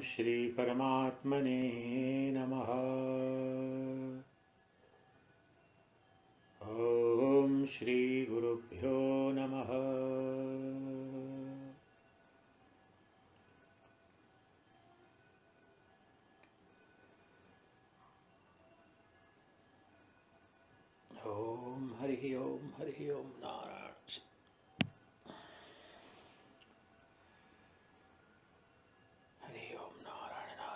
Shri Paramatmane Namaha. Om Shri Gurubhyo Namaha. Om Hari Om Hari Om Narayana. Hari Om Narayana.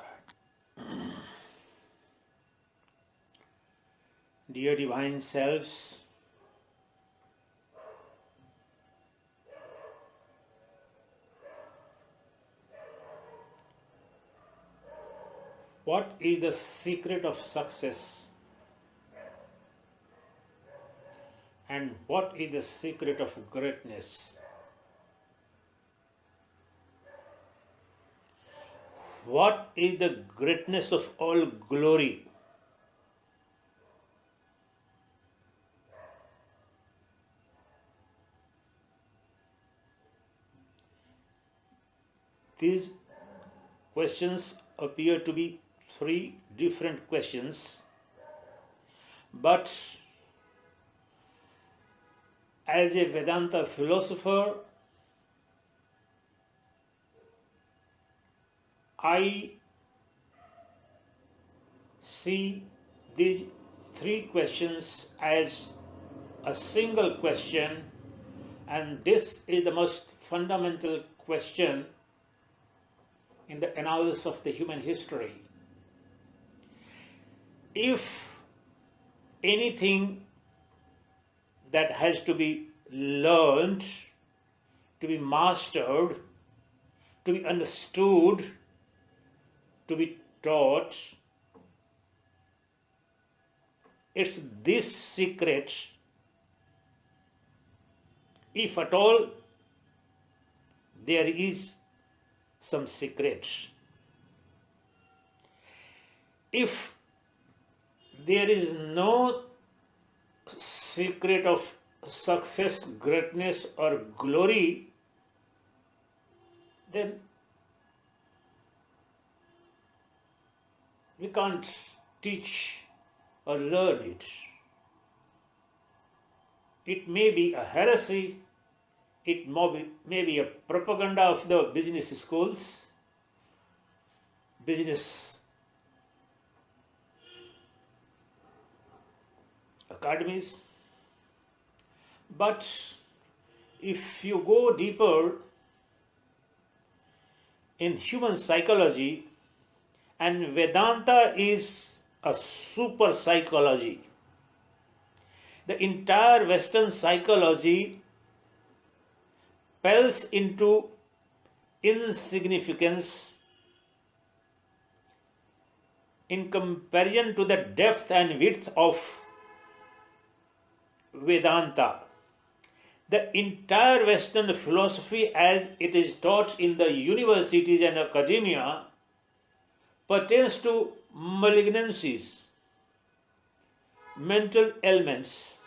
Dear Divine Selves, what is the secret of success? And what is the secret of greatness? What is the greatness of all glory? These questions appear to be three different questions, but as a Vedanta philosopher, I see these three questions as a single question, and this is the most fundamental question in the analysis of the human history. If anything that has to be learned, to be mastered, to be understood, to be taught, it's this secret, if at all there is some secret. If there is no secret of success, greatness, or glory, then we can't teach or learn it. It may be a heresy, it may be a propaganda of the business schools, business academies. But if you go deeper in human psychology, and Vedanta is a super psychology, the entire Western psychology pales into insignificance in comparison to the depth and width of Vedanta. The entire Western philosophy, as it is taught in the universities and academia, pertains to malignancies, mental ailments.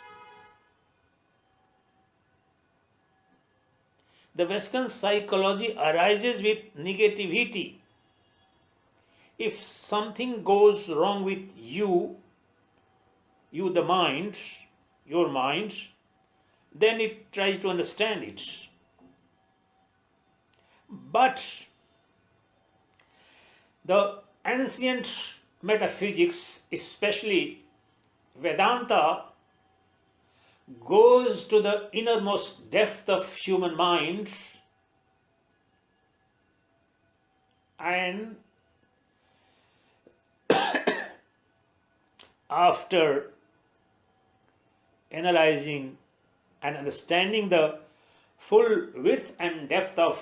The Western psychology arises with negativity. If something goes wrong with you, the mind, your mind, then it tries to understand it. But the ancient metaphysics, especially Vedanta, goes to the innermost depth of human mind and after analyzing and understanding the full width and depth of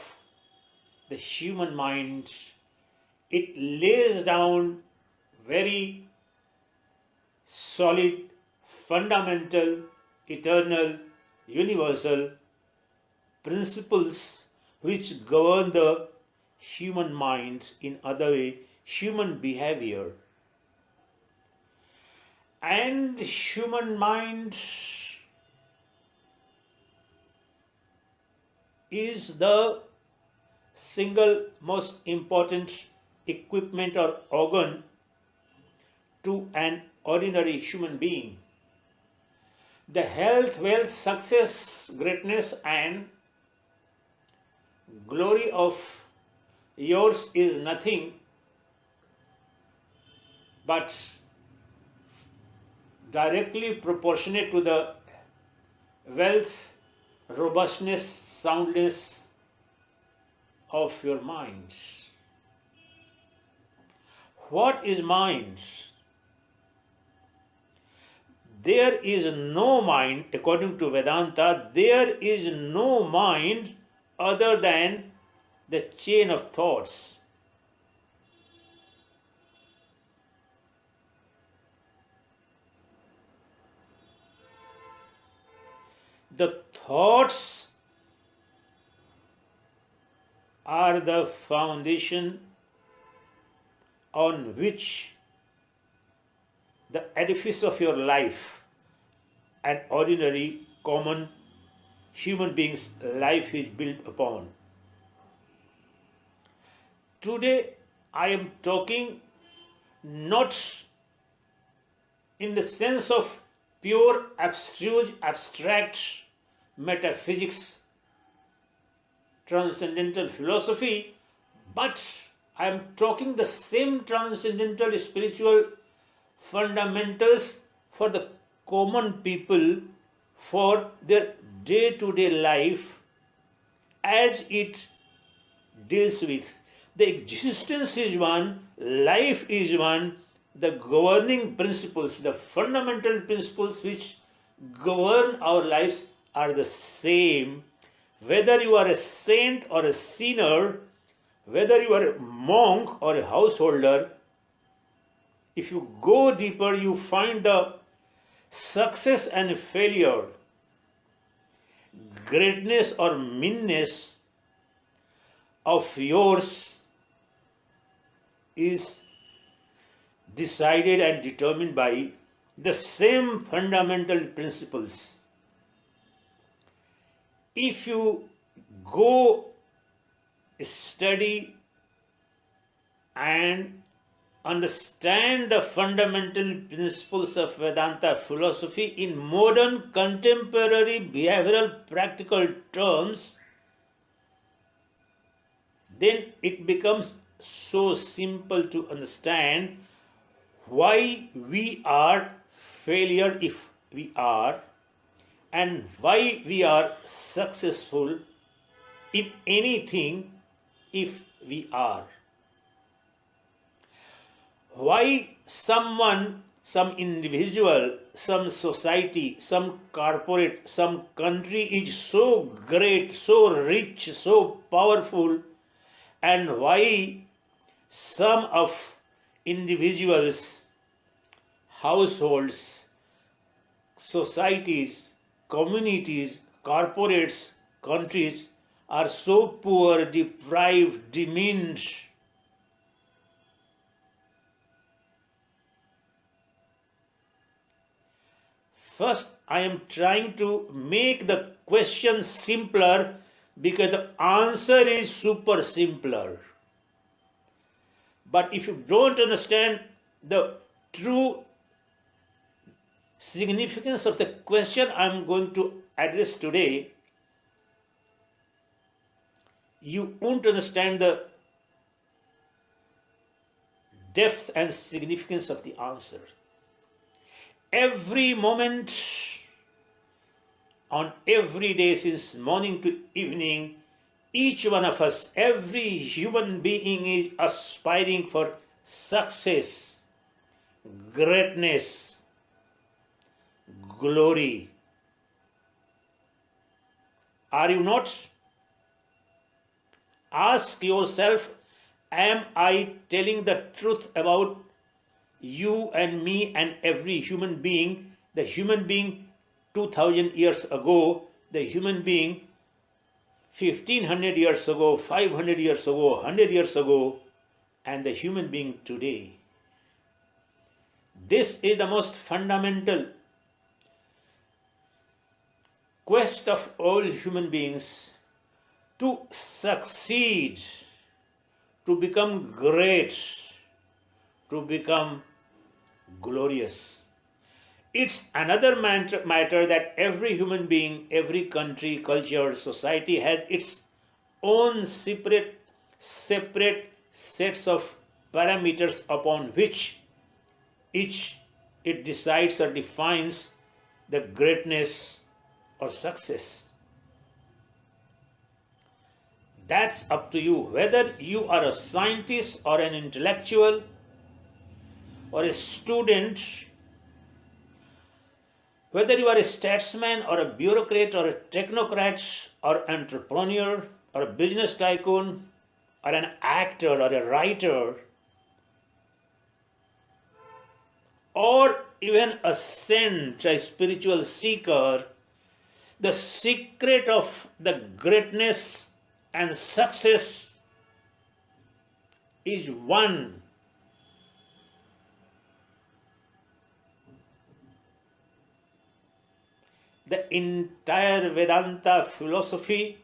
the human mind, it lays down very solid, fundamental, eternal, universal principles which govern the human mind, in other way, human behavior. And human mind is the single most important equipment or organ to an ordinary human being. The health, wealth, success, greatness, and glory of yours is nothing but directly proportionate to the wealth, robustness, soundness of your mind. What is mind? There is no mind, according to Vedanta, there is no mind other than the chain of thoughts. The thoughts are the foundation on which the edifice of your life, an ordinary, common human being's life, is built upon. Today, I am talking not in the sense of pure, abstract metaphysics, transcendental philosophy, but I am talking the same transcendental spiritual fundamentals for the common people, for their day-to-day life, as it deals with. The existence is one, life is one, the governing principles, the fundamental principles which govern our lives are the same. Whether you are a saint or a sinner, whether you are a monk or a householder, if you go deeper, you find the success and failure, greatness or meanness of yours is decided and determined by the same fundamental principles. If you go study and understand the fundamental principles of Vedanta philosophy in modern, contemporary, behavioral, practical terms, then it becomes so simple to understand why we are failure if we are, and why we are successful in anything if we are. Why someone, some individual, some society, some corporate, some country is so great, so rich, so powerful, and why some of individuals, households, societies, communities, corporates, countries are so poor, deprived, demeaned. First, I am trying to make the question simpler because the answer is super simpler. But if you don't understand the true significance of the question I am going to address today, you won't understand the depth and significance of the answer. Every moment, on every day since morning to evening, each one of us, every human being is aspiring for success, greatness, glory. Are you not? Ask yourself, am I telling the truth about you and me and every human being? The human being 2000 years ago, the human being 1500 years ago, 500 years ago, 100 years ago, and the human being today. This is the most fundamental quest of all human beings, to succeed, to become great, to become glorious. It's another matter that every human being, every country, culture, society has its own separate sets of parameters upon which each it decides or defines the greatness or success. That's up to you. Whether you are a scientist or an intellectual or a student, whether you are a statesman or a bureaucrat or a technocrat or entrepreneur or a business tycoon or an actor or a writer or even a saint, a spiritual seeker, the secret of the greatness and success is one. The entire Vedanta philosophy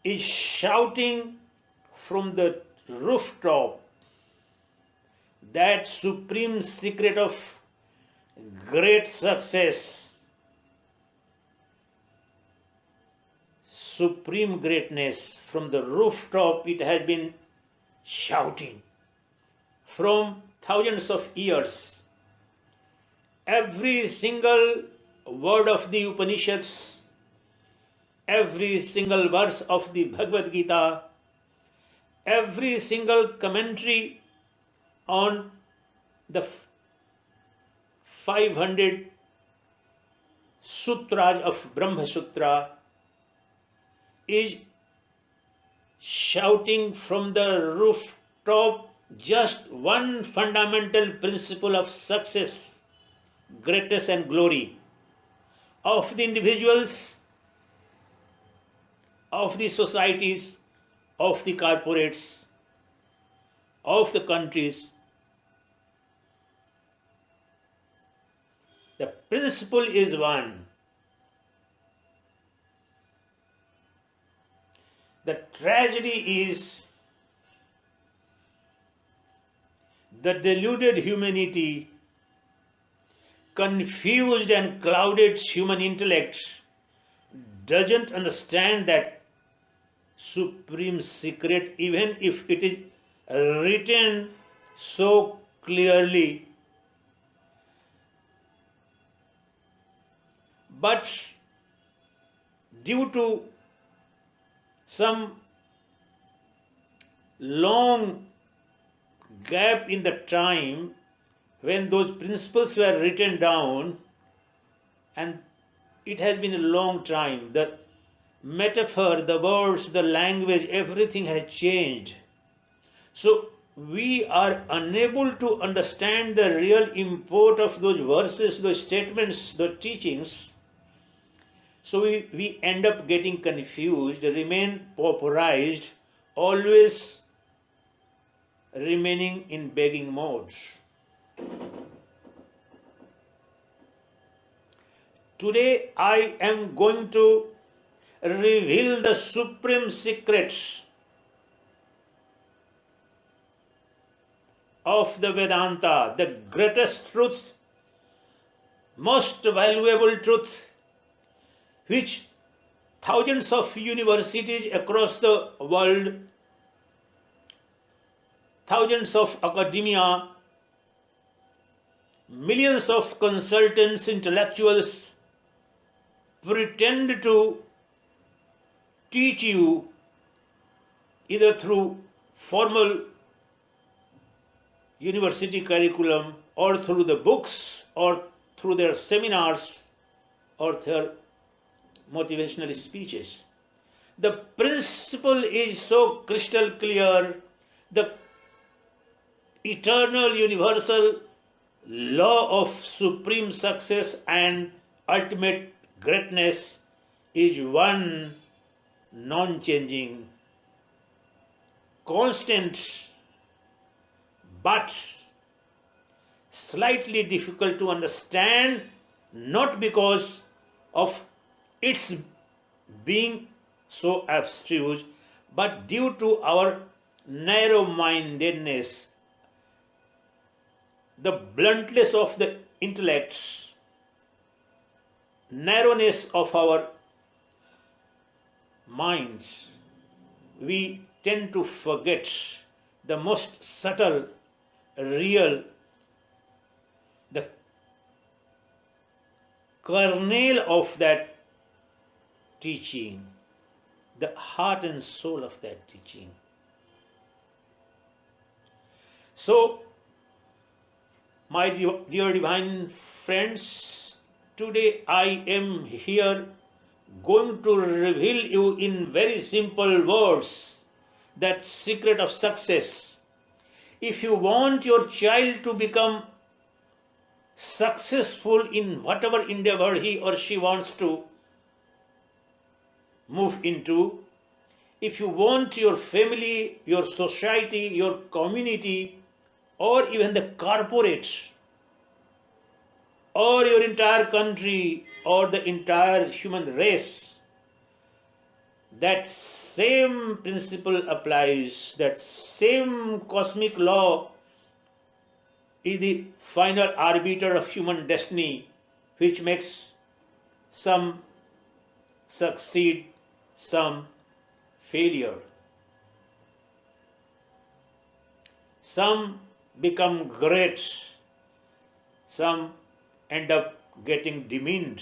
is shouting from the rooftop that supreme secret of great success, supreme greatness. From the rooftop it has been shouting from thousands of years. Every single word of the Upanishads, every single verse of the Bhagavad Gita, every single commentary on the 500 sutras of Brahma Sutra is shouting from the rooftop just one fundamental principle of success, greatness and glory of the individuals, of the societies, of the corporates, of the countries. The principle is one. The tragedy is the deluded humanity, confused and clouded human intellect doesn't understand that supreme secret, even if it is written so clearly. But due to some long gap in the time when those principles were written down, and it has been a long time, the metaphor, the words, the language, everything has changed. So we are unable to understand the real import of those verses, those statements, those teachings. So we end up getting confused, remain pauperized, always remaining in begging mode. Today I am going to reveal the supreme secrets of the Vedanta, the greatest truth, most valuable truth, which thousands of universities across the world, thousands of academia, millions of consultants, intellectuals pretend to teach you either through formal university curriculum or through the books or through their seminars or their motivational speeches. The principle is so crystal clear. The eternal universal law of supreme success and ultimate greatness is one, non-changing, constant, but slightly difficult to understand, not because of its being so abstruse, But due to our narrow-mindedness, the bluntness of the intellect, narrowness of our minds, we tend to forget the most subtle, real, the kernel of that teaching, the heart and soul of that teaching. So, my dear divine friends, today I am here going to reveal you in very simple words that secret of success. If you want your child to become successful in whatever endeavor he or she wants to move into, if you want your family, your society, your community, or even the corporate, or your entire country, or the entire human race, that same principle applies, that same cosmic law is the final arbiter of human destiny, which makes some succeed, some failure. Some become great, some end up getting demeaned.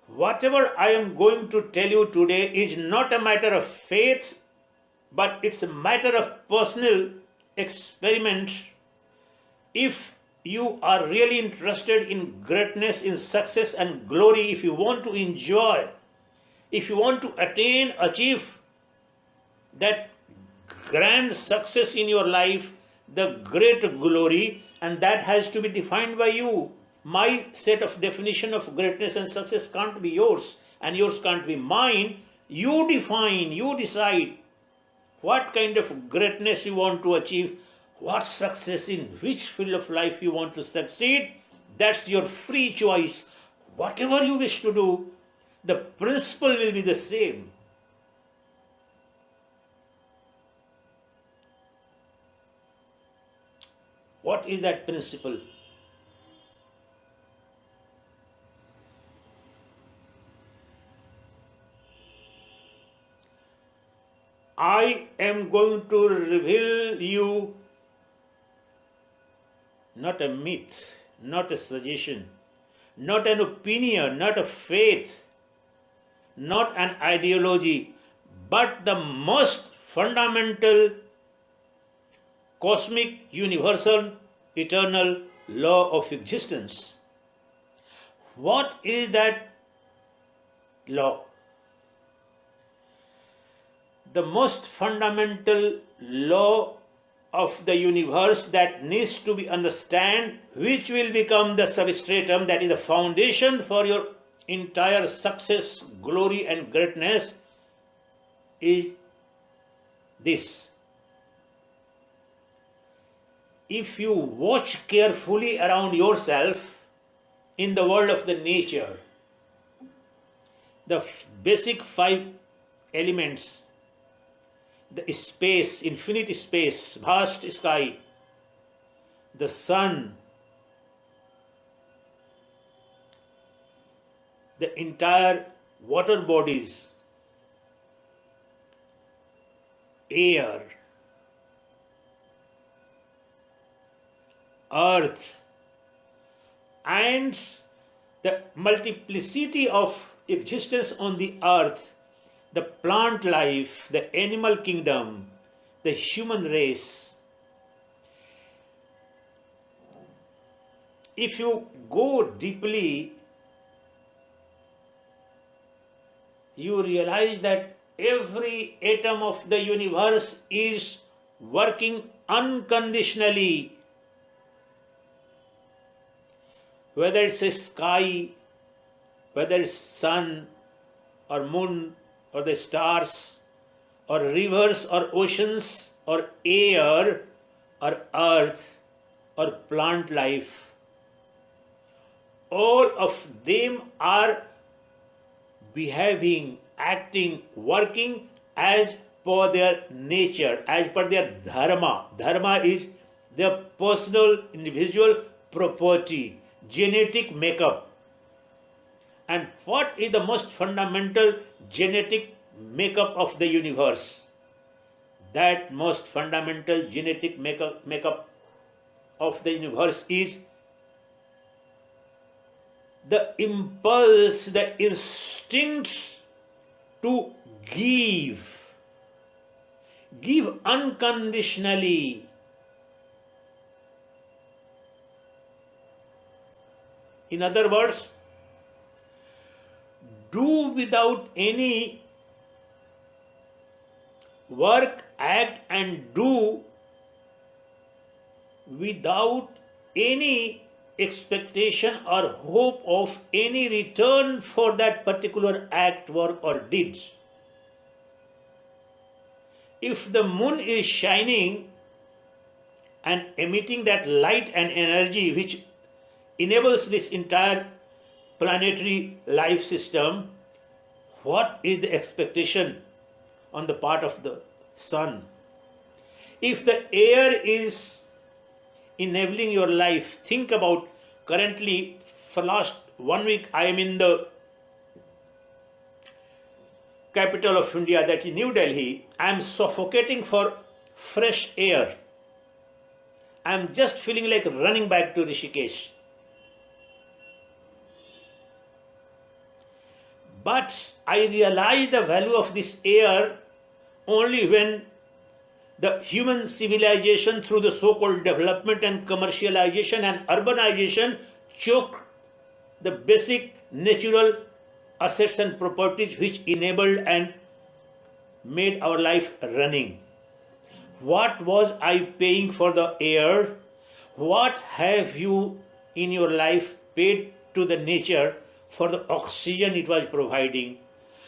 Whatever I am going to tell you today is not a matter of faith, but it's a matter of personal experiment. If you are really interested in greatness, in success and glory, if you want to enjoy, if you want to attain, achieve that grand success in your life, the great glory, and that has to be defined by you. My set of definition of greatness and success can't be yours, and yours can't be mine. You define, you decide what kind of greatness you want to achieve, what success in which field of life you want to succeed. That's your free choice. Whatever you wish to do, the principle will be the same. What is that principle? I am going to reveal you not a myth, not a suggestion, not an opinion, not a faith, not an ideology, but the most fundamental, cosmic, universal, eternal law of existence. What is that law? The most fundamental law of the universe that needs to be understood, which will become the substratum, that is the foundation for your entire success, glory and greatness, is this. If you watch carefully around yourself in the world of the nature, the basic 5 elements, the space, infinite space, vast sky, the sun, the entire water bodies, air, earth, and the multiplicity of existence on the earth, the plant life, the animal kingdom, the human race. If you go deeply, you realize that every atom of the universe is working unconditionally. Whether it's a sky, whether it's sun or moon, or the stars, or rivers, or oceans, or air, or earth, or plant life. all of them are behaving, acting, working as per their nature, as per their dharma. Dharma is their personal, individual property, genetic makeup. And what is the most fundamental genetic makeup of the universe? That most fundamental genetic makeup of the universe is the impulse, the instincts to give unconditionally. In other words, do without any work, act and do without any expectation or hope of any return for that particular act, work or deed. If the moon is shining and emitting that light and energy which enables this entire planetary life system, what is the expectation on the part of the sun? If the air is enabling your life, think about currently for last 1 week I am in the capital of India, that is New Delhi. I am suffocating for fresh air. I am just feeling like running back to Rishikesh. But I realize the value of this air only when the human civilization, through the so-called development and commercialization and urbanization, choked the basic natural assets and properties which enabled and made our life running. What was I paying for the air? What have you in your life paid to the nature for the oxygen it was providing?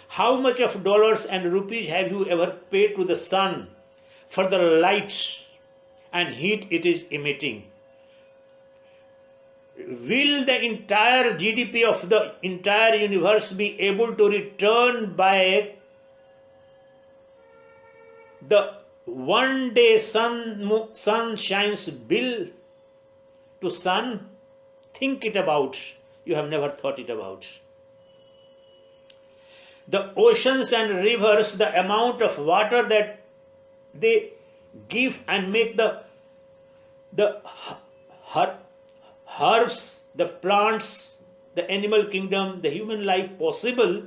How much of dollars and rupees have you ever paid to the sun for the light and heat it is emitting? Will the entire GDP of the entire universe be able to return back the one day sun shines bill to sun? Think it about. You have never thought it about. The oceans and rivers, the amount of water that they give and make the herbs, the plants, the animal kingdom, the human life possible,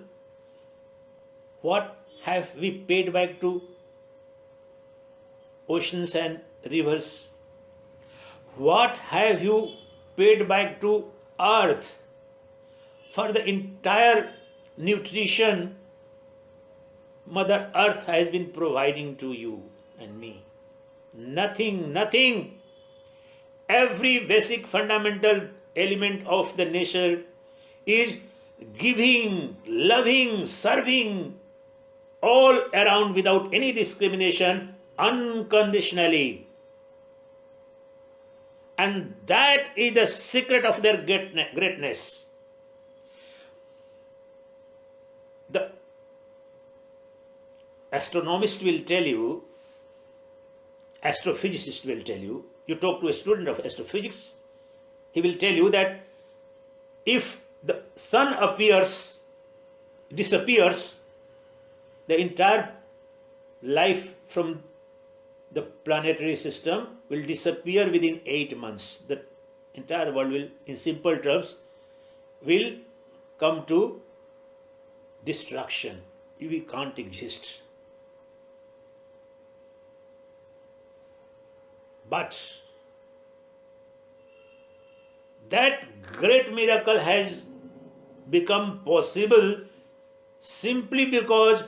what have we paid back to oceans and rivers? What have you paid back to earth for the entire nutrition Mother Earth has been providing to you and me? Nothing, nothing. Every basic fundamental element of the nature is giving, loving, serving all around without any discrimination, unconditionally. And that is the secret of their greatness. The astronomist will tell you, astrophysicist will tell you, you talk to a student of astrophysics, he will tell you that if the sun disappears, the entire life from the planetary system will disappear within 8 months. The entire world will, in simple terms, will come to destruction. We can't exist. But that great miracle has become possible simply because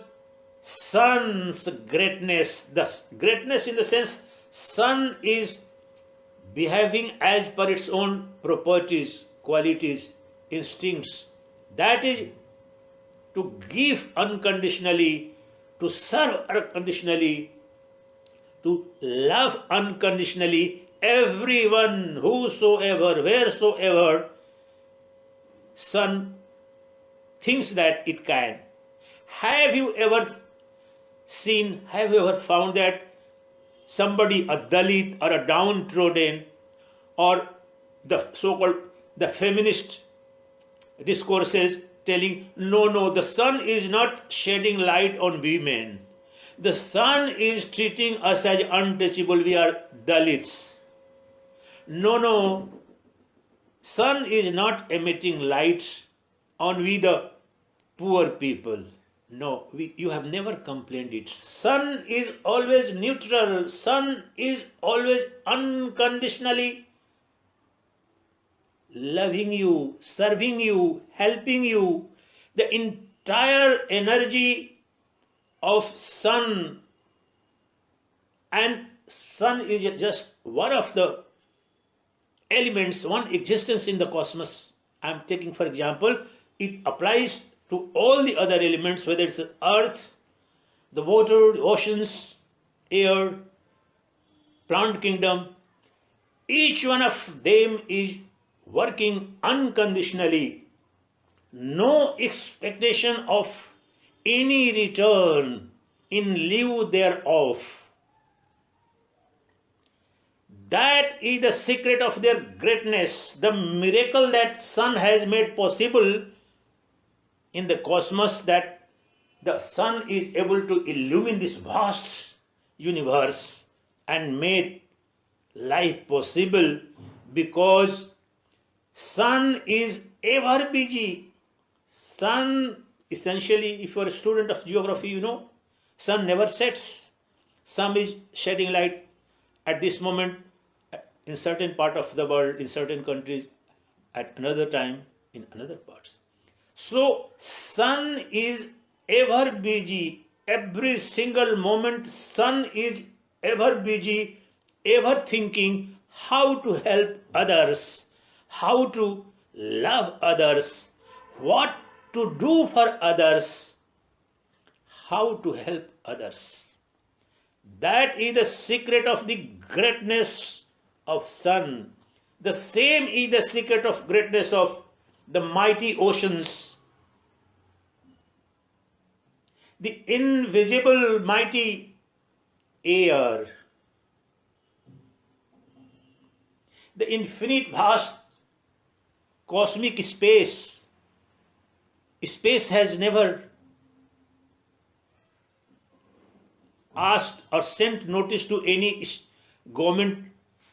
sun's greatness, the greatness in the sense sun is behaving as per its own properties, qualities, instincts. That is to give unconditionally, to serve unconditionally, to love unconditionally everyone, whosoever, wheresoever, sun thinks that it can. Have you ever found that somebody, a Dalit or a downtrodden, or the so-called the feminist discourses telling, no, the sun is not shedding light on women. The sun is treating us as untouchable. We are Dalits. No, sun is not emitting light on we the poor people. No, you have never complained it. Sun is always neutral. Sun is always unconditionally loving you, serving you, helping you. The entire energy of sun, and sun is just one of the elements, one existence in the cosmos. I am taking for example, it applies to all the other elements, whether it's the earth, the water, the oceans, air, plant kingdom. Each one of them is working unconditionally. No expectation of any return in lieu thereof. That is the secret of their greatness, the miracle that sun has made possible in the cosmos, that the sun is able to illumine this vast universe and made life possible, because sun is ever busy. Sun, essentially, if you are a student of geography, you know, sun never sets. Sun is shedding light at this moment in certain part of the world, in certain countries, at another time in another parts. So sun is ever busy. Every single moment sun is ever busy, ever thinking how to help others, how to love others, what to do for others, how to help others. That is the secret of the greatness of sun. The same is the secret of greatness of the mighty oceans. The invisible mighty air. The infinite vast cosmic space. Space has never asked or sent notice to any government,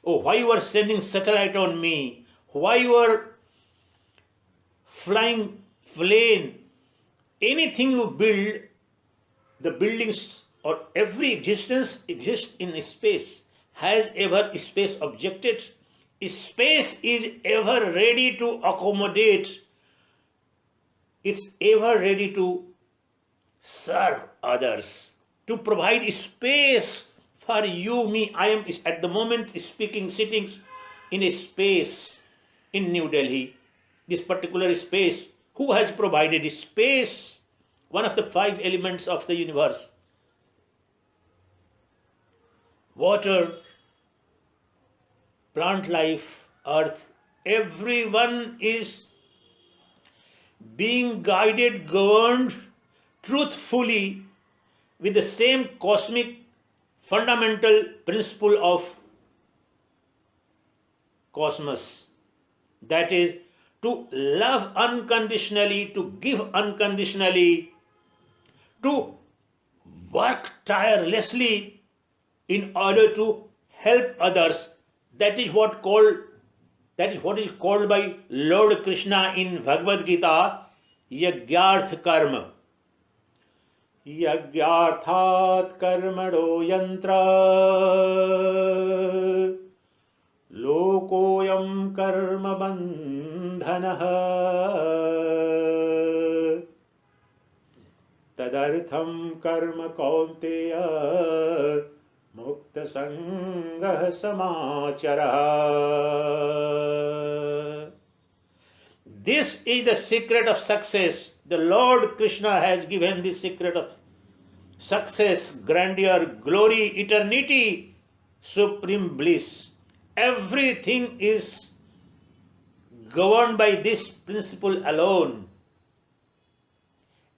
oh, why you are sending satellite on me? Why you are flying plane? Anything you build, the buildings or every existence exists in space. Has ever space objected? Space is ever ready to accommodate. It's ever ready to serve others, to provide space for you, me. I am at the moment sitting in a space in New Delhi. This particular space, who has provided space? One of the 5 elements of the universe. Water, plant life, earth, everyone is being guided, governed truthfully with the same cosmic fundamental principle of cosmos. That is, to love unconditionally, to give unconditionally, to work tirelessly in order to help others. That is what is called by Lord Krishna in Bhagavad Gita, Yagyarth Karma. Yagyarthat karmado yantra lokoyam karma bandhanaha tadartham karma kaunteya mukta sangah samachara. This is the secret of success. The Lord Krishna has given the secret of success, grandeur, glory, eternity, supreme bliss. Everything is governed by this principle alone.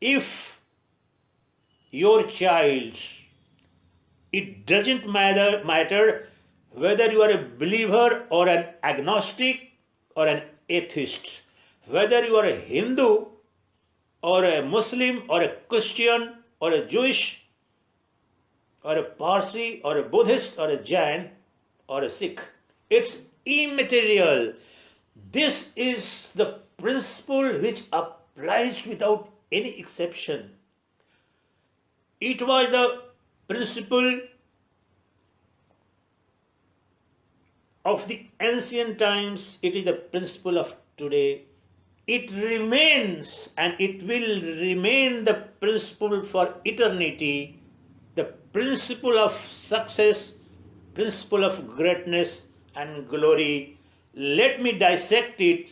If your child, it doesn't matter whether you are a believer or an agnostic or an atheist, whether you are a Hindu or a Muslim or a Christian or a Jewish or a Parsi or a Buddhist or a Jain or a Sikh, it's immaterial. This is the principle which applies without any exception. It was the principle of the ancient times, it is the principle of today. It remains and it will remain the principle for eternity, the principle of success, principle of greatness and glory. Let me dissect it,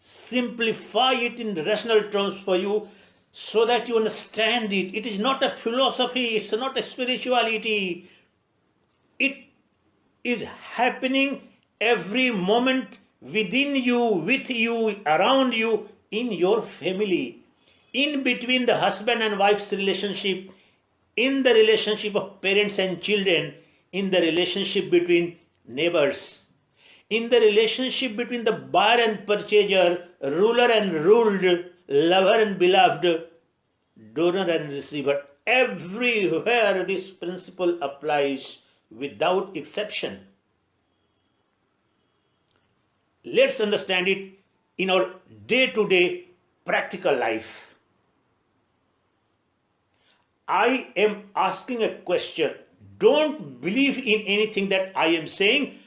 simplify it in rational terms for you so that you understand it. It is not a philosophy, it's not a spirituality. It is happening every moment within you, with you, around you, in your family, in between the husband and wife's relationship, in the relationship of parents and children, in the relationship between neighbors, in the relationship between the buyer and purchaser, ruler and ruled, lover and beloved, donor and receiver. Everywhere this principle applies without exception. Let's understand it in our day-to-day practical life. I am asking a question. Don't believe in anything that I am saying.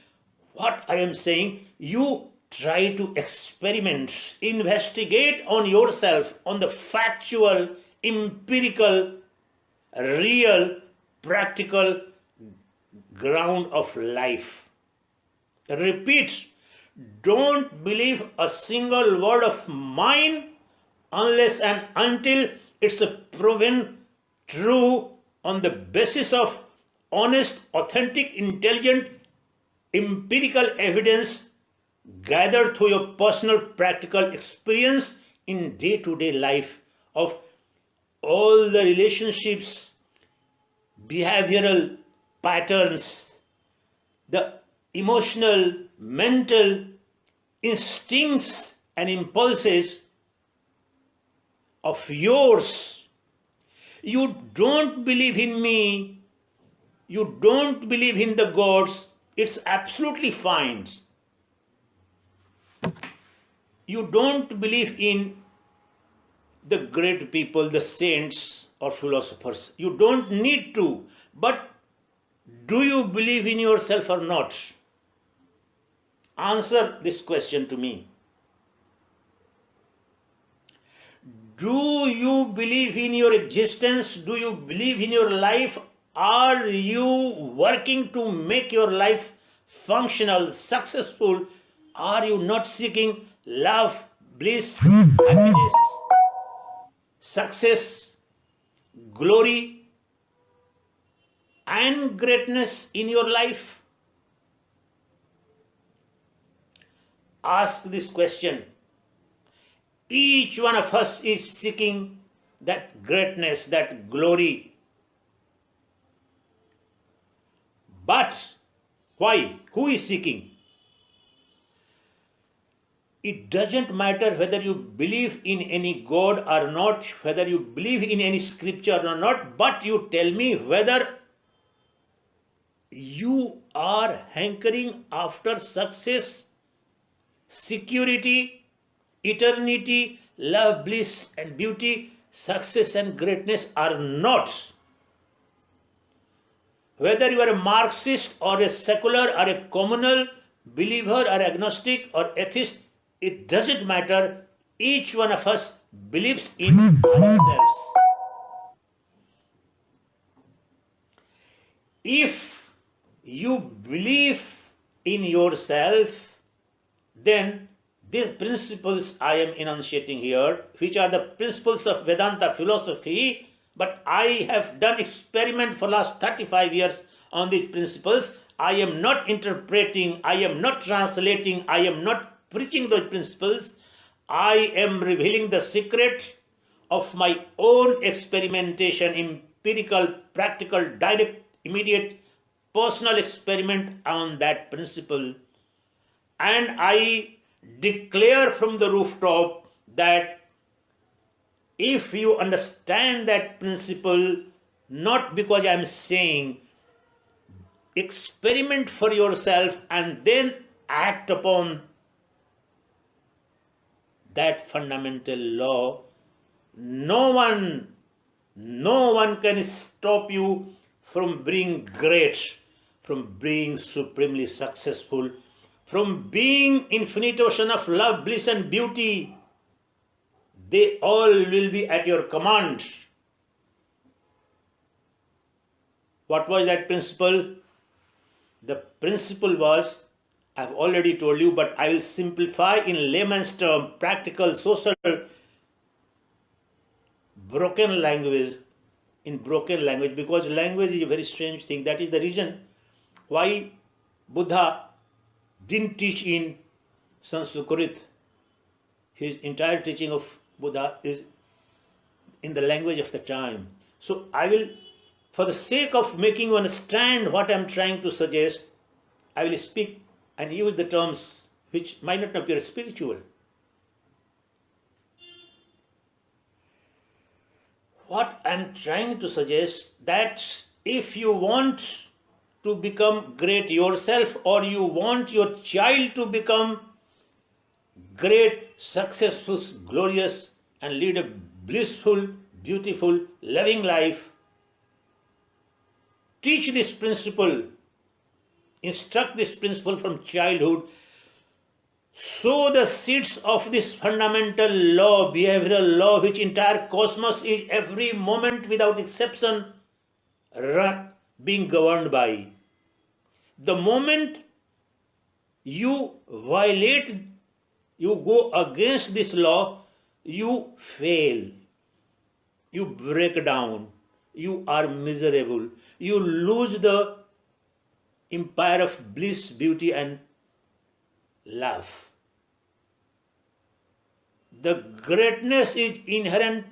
What I am saying, you try to experiment, investigate on yourself, on the factual, empirical, real, practical ground of life. Repeat, don't believe a single word of mine unless and until it's proven true on the basis of honest, authentic, intelligent, empirical evidence gathered through your personal practical experience in day-to-day life of all the relationships, behavioral patterns, the emotional, mental instincts and impulses of yours. You don't believe in me, you don't believe in the gods, it's absolutely fine. You don't believe in the great people, the saints or philosophers. You don't need to. But do you believe in yourself or not? Answer this question to me. Do you believe in your existence? Do you believe in your life? Are you working to make your life functional, successful? Are you not seeking love, bliss, happiness, success, glory, and greatness in your life? Ask this question. Each one of us is seeking that greatness, that glory. But why? Who is seeking? It doesn't matter whether you believe in any God or not, whether you believe in any scripture or not, but you tell me whether you are hankering after success, security, eternity, love, bliss and beauty, success and greatness or not. Whether you are a Marxist or a secular or a communal, believer or agnostic or atheist, it doesn't matter. Each one of us believes in ourselves. If you believe in yourself, then these principles I am enunciating here, which are the principles of Vedanta philosophy, but I have done experiment for last 35 years on these principles. I am not interpreting, I am not translating, I am not preaching those principles, I am revealing the secret of my own experimentation, empirical, practical, direct, immediate, personal experiment on that principle. And I declare from the rooftop that if you understand that principle, not because I am saying, experiment for yourself and then act upon that fundamental law, no one can stop you from being great, from being supremely successful, from being infinite ocean of love, bliss and beauty. They all will be at your command. What was that principle? The principle was, I've already told you, but I will simplify in layman's term, practical, social, broken language, because language is a very strange thing. That is the reason why Buddha didn't teach in Sanskrit. His entire teaching of Buddha is in the language of the time. So I will, for the sake of making you understand what I am trying to suggest, I will speak and use the terms which might not appear spiritual. What I am trying to suggest, that if you want to become great yourself, or you want your child to become great, successful, glorious, and lead a blissful, beautiful, loving life, teach this principle, instruct this principle from childhood, sow the seeds of this fundamental law, behavioral law, which entire cosmos is every moment without exception being governed by. The moment you violate, you go against this law, you fail, you break down, you are miserable, you lose the empire of bliss, beauty and love. The greatness is inherent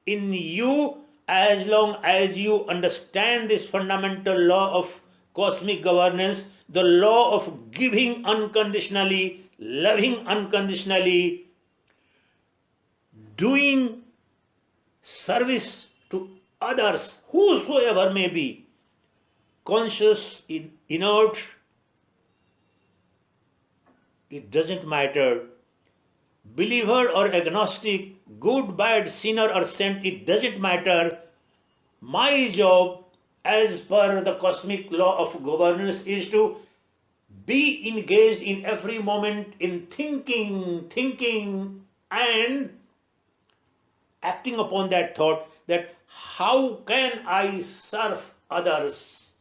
in you as long as you understand this fundamental law of cosmic governance, the law of giving unconditionally, loving unconditionally, doing service to others, whosoever may be, conscious, inert, it doesn't matter. Believer or agnostic, good, bad, sinner or saint, it doesn't matter. My job, as per the cosmic law of governance, is to be engaged in every moment in thinking and acting upon that thought, that how can I serve others?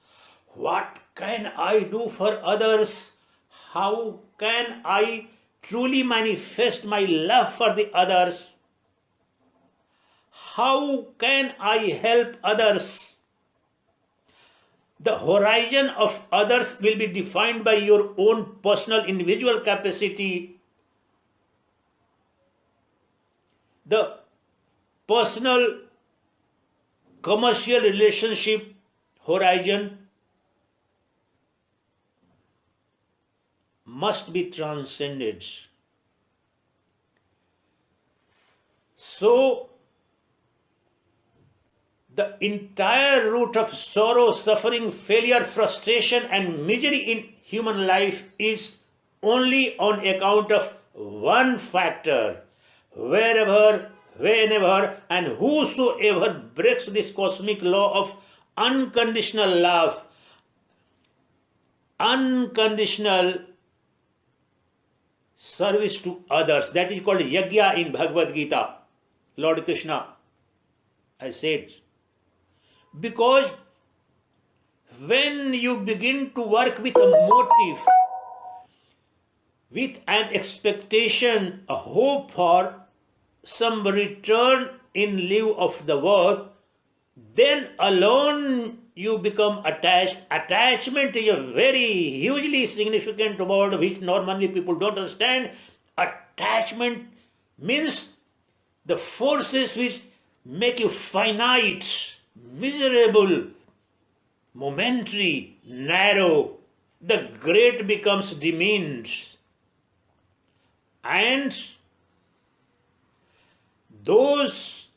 What can I do for others? How can I truly manifest my love for the others? How can I help others? The horizon of others will be defined by your own personal individual capacity. The personal commercial relationship horizon must be transcended. So, the entire root of sorrow, suffering, failure, frustration and misery in human life is only on account of one factor. Wherever, whenever and whosoever breaks this cosmic law of unconditional love, unconditional service to others, that is called yajna in Bhagavad Gita. Lord Krishna has said, because when you begin to work with a motive, with an expectation, a hope for some return in lieu of the work, then alone you become attached. Attachment is a very hugely significant word which normally people don't understand. Attachment means the forces which make you finite, miserable, momentary, narrow. The great becomes diminished. And those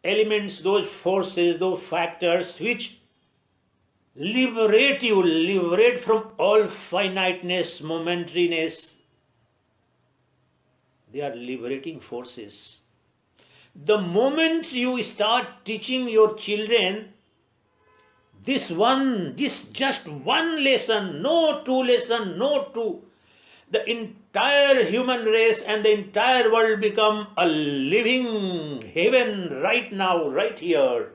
elements, those forces, those factors which liberate you, liberate from all finiteness, momentariness, they are liberating forces. The moment you start teaching your children this just one lesson, no two lesson, no two, the entire human race and the entire world become a living heaven right now, right here.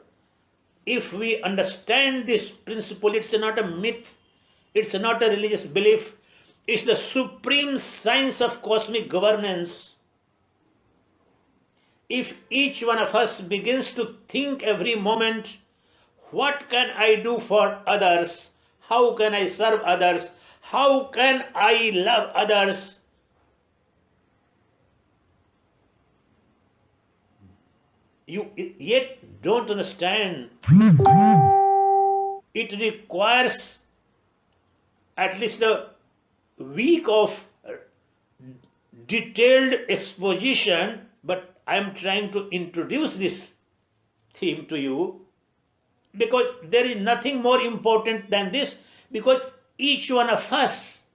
If we understand this principle, it's not a myth, it's not a religious belief, it's the supreme science of cosmic governance. If each one of us begins to think every moment, what can I do for others? How can I serve others? How can I love others? You yet don't understand. It requires at least a week of detailed exposition, but I am trying to introduce this theme to you because there is nothing more important than this, because each one of us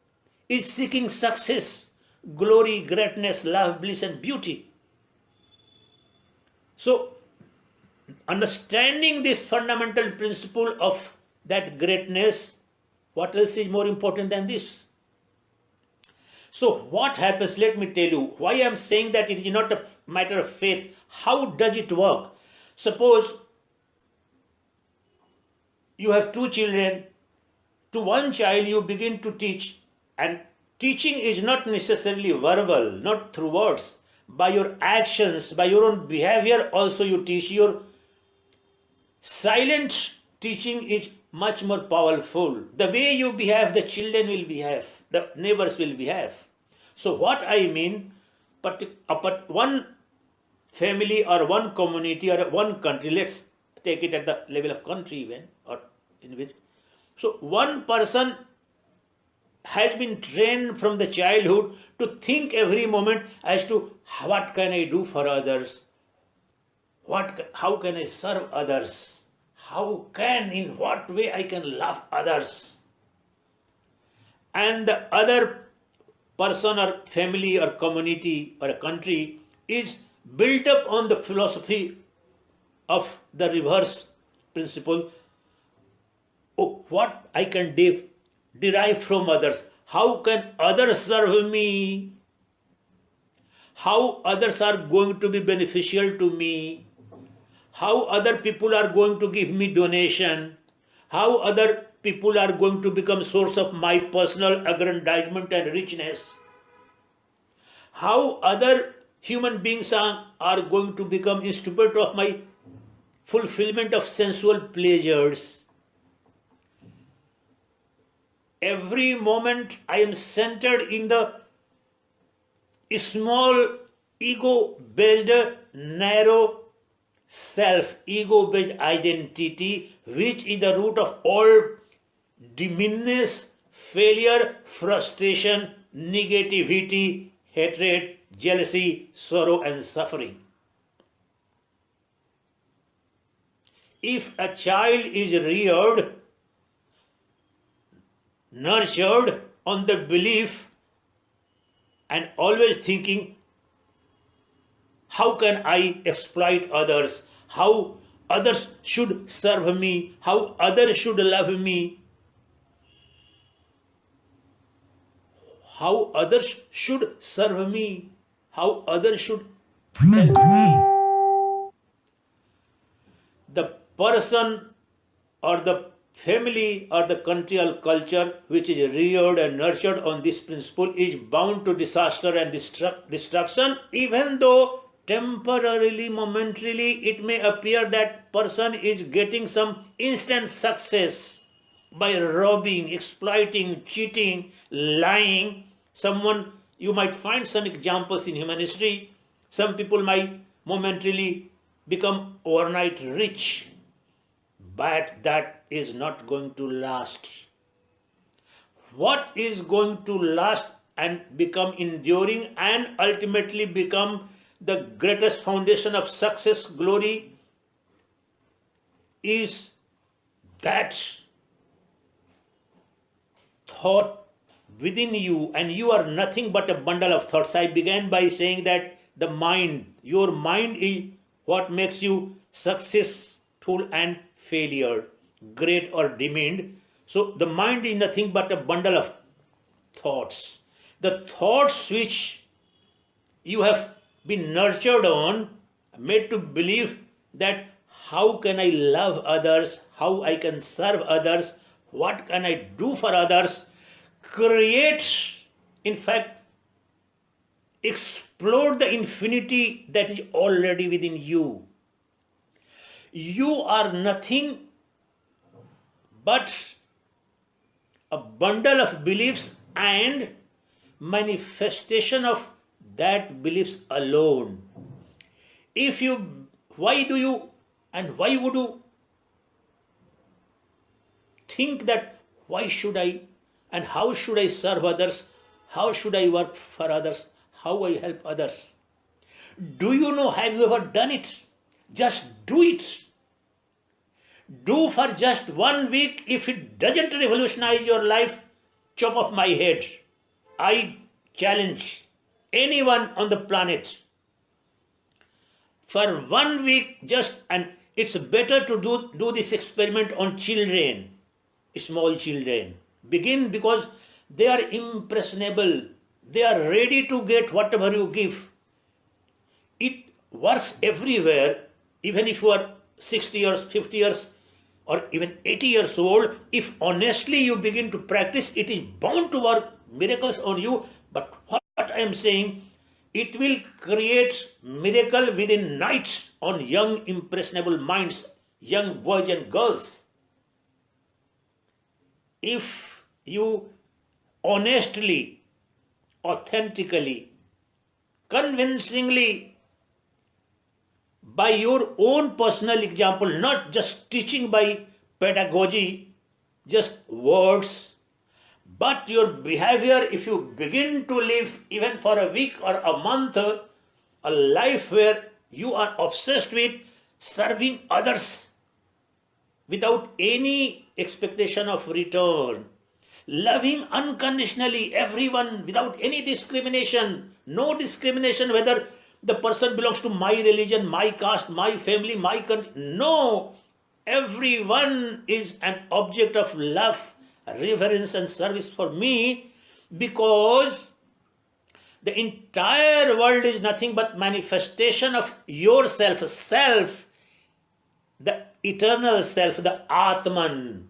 is seeking success, glory, greatness, love, bliss and beauty. So, understanding this fundamental principle of that greatness, what else is more important than this? So, what happens? Let me tell you why I am saying that it is not a matter of faith. How does it work? Suppose you have two children. To one child you begin to teach, and teaching is not necessarily verbal, not through words. By your actions, by your own behavior also you teach. Your silent teaching is much more powerful. The way you behave, the children will behave, the neighbors will behave. So what I mean, but one family or one community or one country, let's take it at the level of country even, or in which, so one person has been trained from the childhood to think every moment as to what can I do for others, how can I serve others, in what way I can love others. And the other person or family or community or a country is built up on the philosophy of the reverse principle. Oh, what I can derive from others. How can others serve me? How others are going to be beneficial to me? How other people are going to give me donation? How other people are going to become source of my personal aggrandizement and richness? How other human beings are going to become instrument of my fulfillment of sensual pleasures? Every moment I am centered in the small ego-based narrow self, ego-based identity, which is the root of all diminish, failure, frustration, negativity, hatred, jealousy, sorrow and suffering. If a child is reared, nurtured on the belief and always thinking, how can I exploit others? How others should serve me? How others should love me? How others should serve me? How others should help me? The person or the family or the country or culture which is reared and nurtured on this principle is bound to disaster and destruction, even though temporarily, momentarily, it may appear that person is getting some instant success by robbing, exploiting, cheating, lying. Someone, you might find some examples in human history. Some people might momentarily become overnight rich, but that is not going to last. What is going to last and become enduring and ultimately become the greatest foundation of success, glory, is that thought within you, and you are nothing but a bundle of thoughts. I began by saying that the mind, your mind is what makes you successful and failure, great or demeaned. So the mind is nothing but a bundle of thoughts. The thoughts which you have been nurtured on, made to believe that how can I love others, how I can serve others, what can I do for others, creates, in fact, explode the infinity that is already within you. You are nothing but a bundle of beliefs and manifestation of that beliefs alone. Why would you think that why should I and how should I serve others? How should I work for others? How I help others? Do you know, have you ever done it? Just do it. Do for just 1 week. If it doesn't revolutionize your life, chop off my head. I challenge anyone on the planet. For 1 week and it's better to do this experiment on children, small children. Begin because they are impressionable. They are ready to get whatever you give. It works everywhere. Even if you are 60 years, 50 years, or even 80 years old, if honestly you begin to practice, it is bound to work miracles on you. But what I am saying, it will create miracle within nights on young impressionable minds, young boys and girls. If you honestly, authentically, convincingly, by your own personal example, not just teaching by pedagogy, just words, but your behavior, if you begin to live even for a week or a month, a life where you are obsessed with serving others without any expectation of return, loving unconditionally everyone without any discrimination, no discrimination whether the person belongs to my religion, my caste, my family, my country. No, everyone is an object of love, reverence and service for me, because the entire world is nothing but manifestation of yourself, self, the eternal self, the Atman.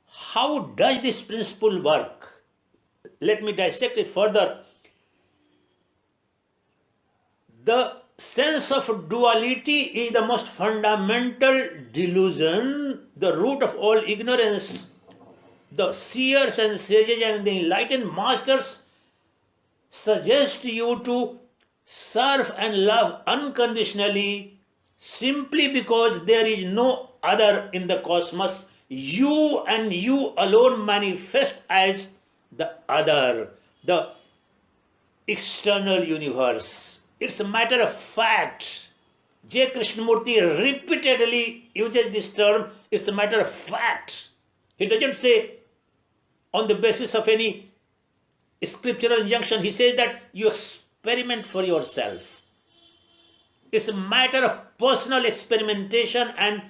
How does this principle work? Let me dissect it further. The sense of duality is the most fundamental delusion, the root of all ignorance. The seers and sages and the enlightened masters suggest you to serve and love unconditionally simply because there is no other in the cosmos. You and you alone manifest as the other, the external universe. It's a matter of fact. J. Krishnamurti repeatedly uses this term. It's a matter of fact. He doesn't say on the basis of any scriptural injunction. He says that you experiment for yourself. It's a matter of personal experimentation and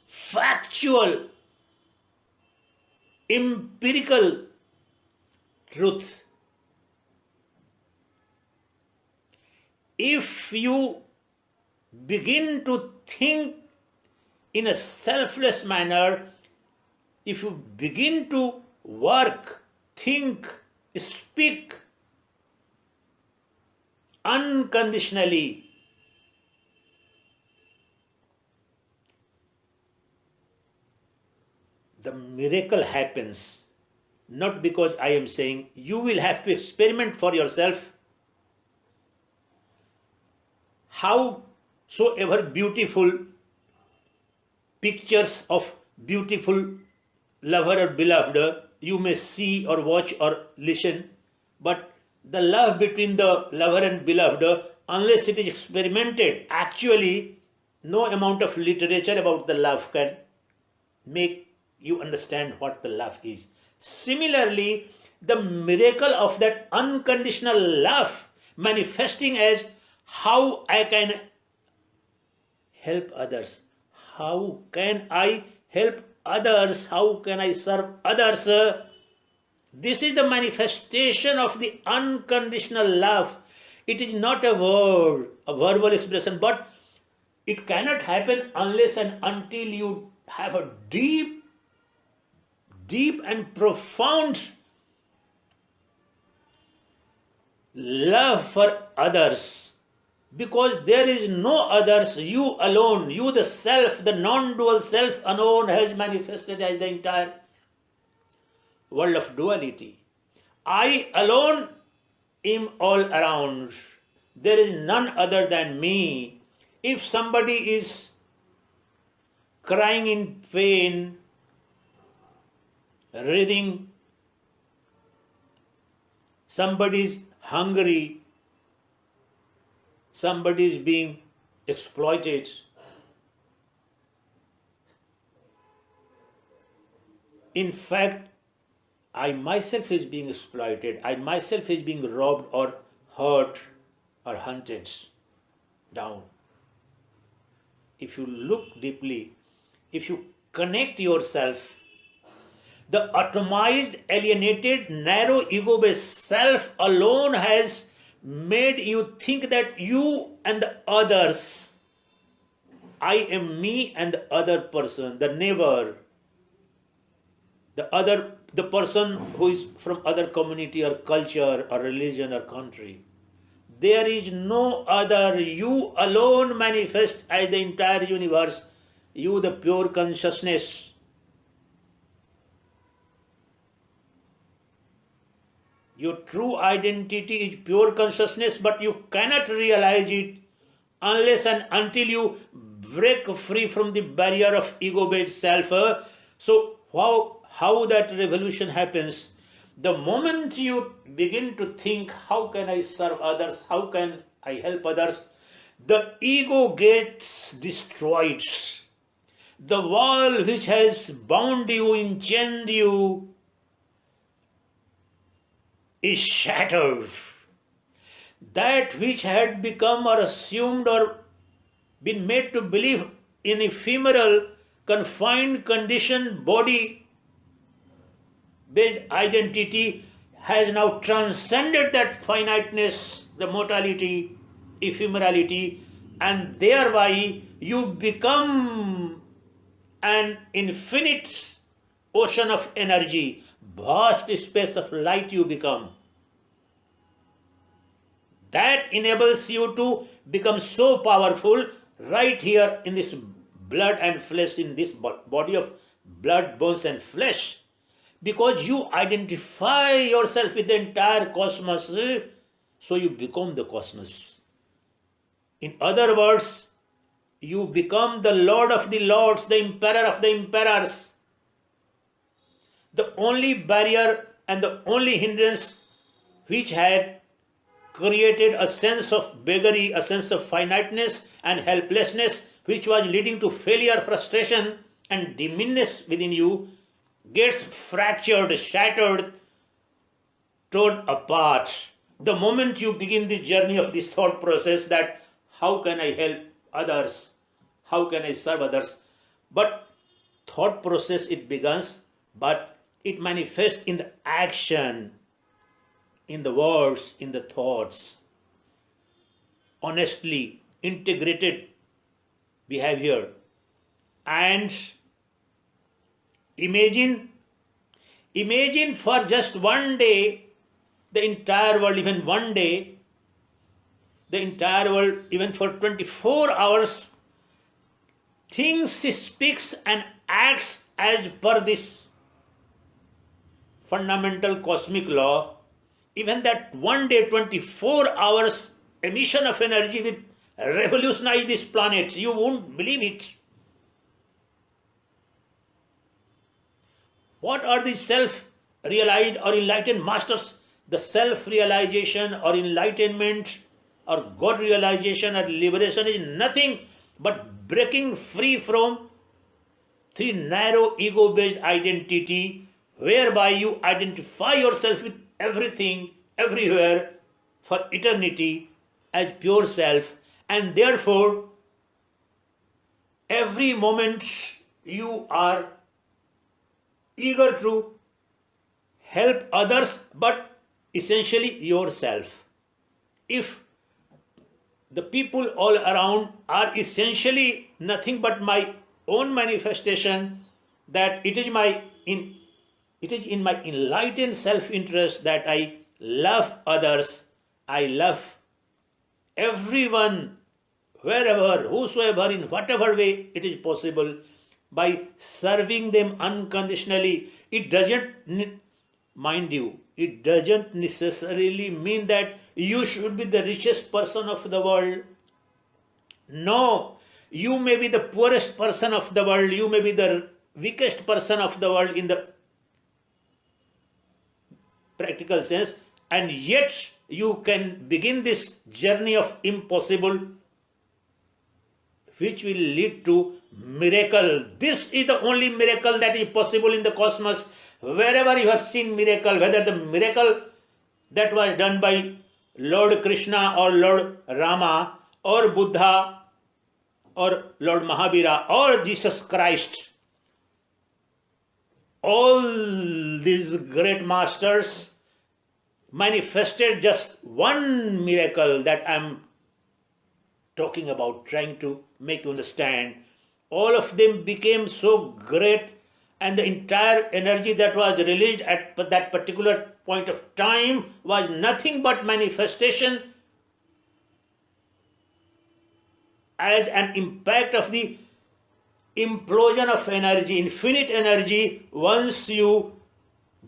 factual, empirical truth. If you begin to think in a selfless manner, if you begin to work, think, speak unconditionally. The miracle happens not because I am saying. You will have to experiment for yourself. Howsoever beautiful pictures of beautiful lover or beloved you may see or watch or listen, but the love between the lover and beloved, unless it is experimented, actually no amount of literature about the love can make you understand what the love is. Similarly, the miracle of that unconditional love manifesting as how I can help others. How can I help others? How can I serve others? This is the manifestation of the unconditional love. It is not a word, a verbal expression, but it cannot happen unless and until you have a deep and profound love for others. Because there is no others, you alone, you the self, the non-dual self alone has manifested as the entire world of duality. I alone am all around. There is none other than me. If somebody is crying in pain, writhing, somebody is hungry, somebody is being exploited, in fact, I myself is being exploited, I myself is being robbed or hurt or hunted down. If you look deeply, if you connect yourself, the atomized, alienated, narrow, ego-based self alone has made you think that you and the others, I am me and the other person, the neighbor, the person who is from other community or culture or religion or country. There is no other. You alone manifest as the entire universe. You, the pure consciousness. Your true identity is pure consciousness, but you cannot realize it unless and until you break free from the barrier of ego-based self. So how that revolution happens? The moment you begin to think, how can I serve others? How can I help others? The ego gets destroyed. The wall which has bound you, enchained you, is shattered. That which had become or assumed or been made to believe in ephemeral, confined condition, body based identity has now transcended that finiteness, the mortality, ephemerality, and thereby you become an infinite ocean of energy, vast space of light you become. That enables you to become so powerful right here in this blood and flesh, in this body of blood, bones and flesh. Because you identify yourself with the entire cosmos, so you become the cosmos. In other words, you become the Lord of the Lords, the Emperor of the Emperors. The only barrier and the only hindrance which had created a sense of beggary, a sense of finiteness and helplessness, which was leading to failure, frustration and dimness within you, gets fractured, shattered, torn apart. The moment you begin the journey of this thought process that how can I help others? How can I serve others? But thought process it begins, but it manifests in the action, in the words, in the thoughts. Honestly, integrated behavior. And imagine for just one day, the entire world, even one day, the entire world, even for 24 hours, thinks, speaks and acts as per this fundamental cosmic law, even that one day, 24 hours emission of energy will revolutionize this planet. You won't believe it. What are the self-realized or enlightened masters? The self-realization or enlightenment or God realization or liberation is nothing but breaking free from the narrow ego-based identity, whereby you identify yourself with everything, everywhere, for eternity as pure self, and therefore every moment you are eager to help others, but essentially yourself. If the people all around are essentially nothing but my own manifestation, that it is in my enlightened self-interest that I love others, I love everyone, wherever, whosoever, in whatever way it is possible, by serving them unconditionally. It doesn't, mind you, it doesn't necessarily mean that you should be the richest person of the world. No, you may be the poorest person of the world, you may be the weakest person of the world in the practical sense, and yet you can begin this journey of impossible, which will lead to miracle. This is the only miracle that is possible in the cosmos. Wherever you have seen miracle, whether the miracle that was done by Lord Krishna or Lord Rama or Buddha or Lord Mahavira or Jesus Christ, all these great masters manifested just one miracle that I am talking about, trying to make you understand. All of them became so great, and the entire energy that was released at that particular point of time was nothing but manifestation as an impact of the implosion of energy, infinite energy. Once you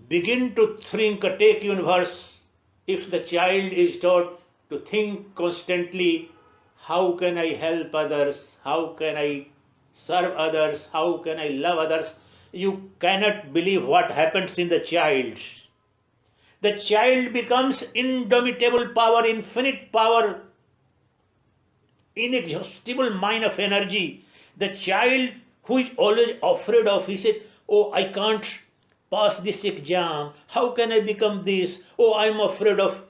begin to think, take universe, if the child is taught to think constantly, how can I help others? How can I serve others? How can I love others? You cannot believe what happens in the child. The child becomes indomitable power, infinite power, inexhaustible mine of energy. The child who is always afraid of, he said, oh, I can't pass this exam. How can I become this? Oh, I'm afraid of.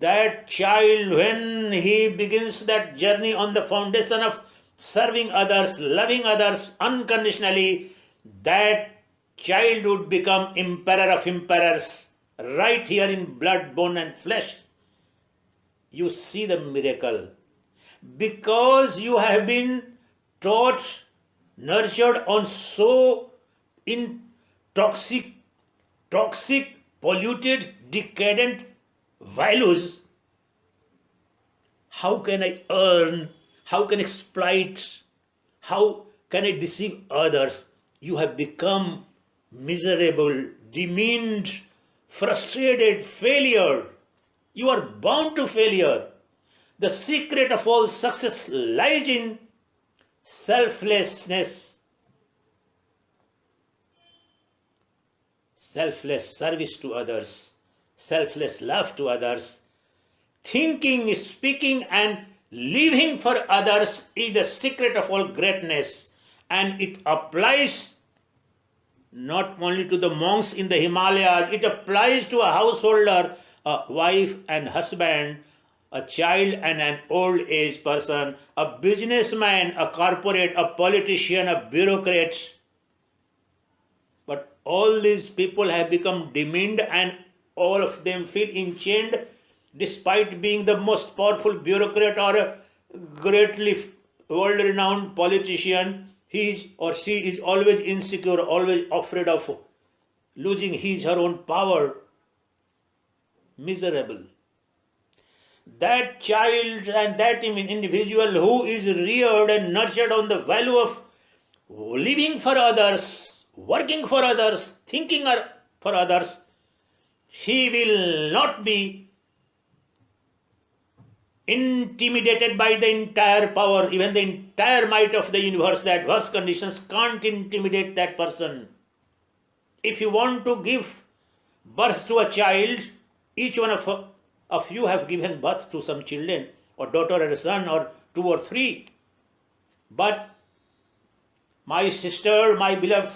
That child, when he begins that journey on the foundation of serving others, loving others unconditionally, that child would become emperor of emperors, right here in blood, bone and flesh. You see the miracle. Because you have been taught, nurtured on so in toxic, polluted, decadent values. How can I earn? How can I exploit? How can I deceive others? You have become miserable, demeaned, frustrated, failure. You are bound to failure. The secret of all success lies in selflessness, selfless service to others, selfless love to others. Thinking, speaking and living for others is the secret of all greatness, and it applies not only to the monks in the Himalayas, it applies to a householder, a wife and husband, a child and an old age person, a businessman, a corporate, a politician, a bureaucrat. But all these people have become demeaned, and all of them feel enchained despite being the most powerful bureaucrat or a greatly world-renowned politician. He or she is always insecure, always afraid of losing his or her own power. Miserable. that child and that individual who is reared and nurtured on the value of living for others, working for others, thinking for others, he will not be intimidated by the entire power, even the entire might of the universe. The adverse conditions can't intimidate that person. If you want to give birth to a child, each one of you have given birth to some children, or daughter or a son, or 2 or 3. But my sister, my beloved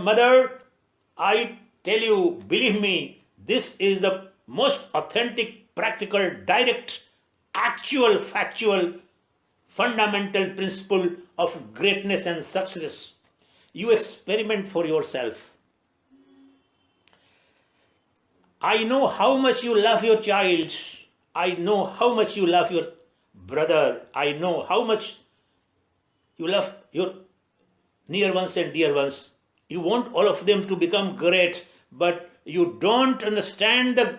mother, I tell you, believe me, this is the most authentic, practical, direct, actual, factual, fundamental principle of greatness and success. You experiment for yourself. I know how much you love your child. I know how much you love your brother. I know how much you love your near ones and dear ones. You want all of them to become great, but you don't understand the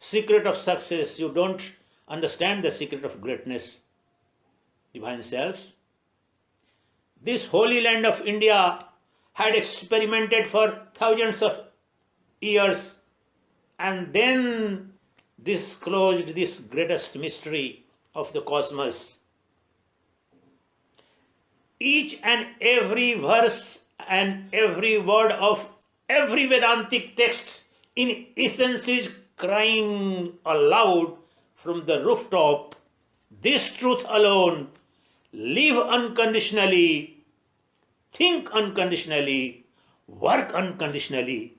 secret of success. You don't understand the secret of greatness. Divine Self. This holy land of India had experimented for thousands of years and then disclosed this greatest mystery of the cosmos. Each and every verse and every word of every Vedantic text in essence is crying aloud from the rooftop, this truth alone: live unconditionally, think unconditionally, work unconditionally,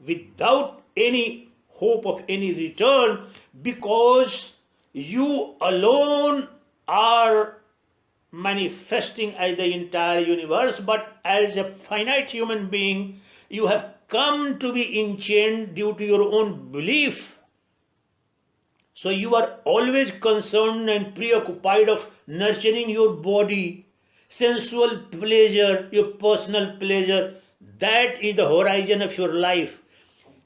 without any hope of any return, because you alone are manifesting as the entire universe, but as a finite human being, you have come to be enchained due to your own belief. So you are always concerned and preoccupied of nurturing your body, sensual pleasure, your personal pleasure. That is the horizon of your life.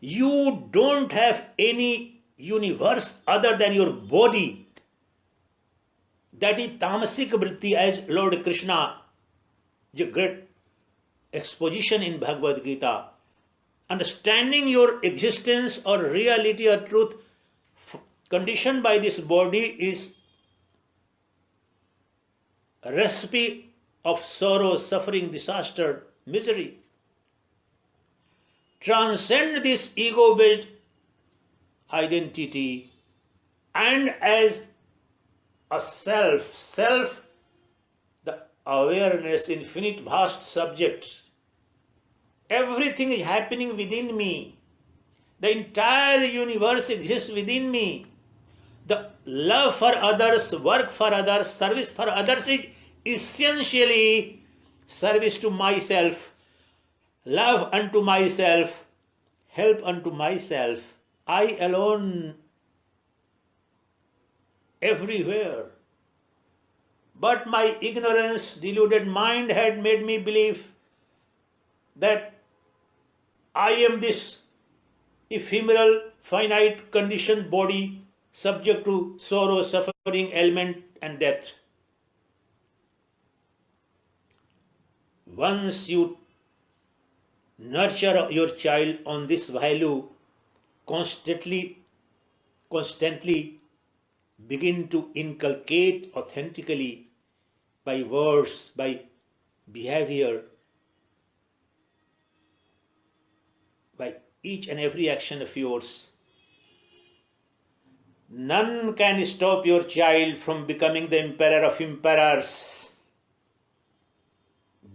You don't have any universe other than your body. That is tamasic vritti, as Lord Krishna, the great exposition in Bhagavad Gita. Understanding your existence or reality or truth conditioned by this body is a recipe of sorrow, suffering, disaster, misery. Transcend this ego-based identity, and as a self, the awareness, infinite, vast subjects. Everything is happening within me. The entire universe exists within me. The love for others, work for others, service for others is essentially service to myself, love unto myself, help unto myself. I alone everywhere. But my ignorance, deluded mind had made me believe that I am this ephemeral, finite, conditioned body subject to sorrow, suffering, ailment, and death. Once you nurture your child on this value, constantly begin to inculcate authentically by words, by behavior, by each and every action of yours. None can stop your child from becoming the emperor of emperors.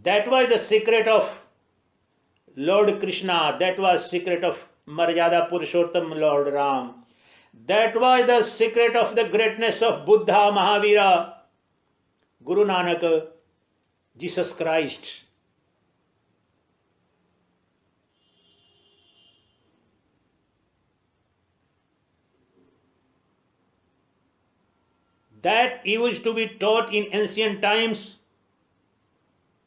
That was the secret of Lord Krishna. That was secret of Maryada Purushottam Lord Ram. That was the secret of the greatness of Buddha, Mahavira, Guru Nanak, Jesus Christ. That used to be taught in ancient times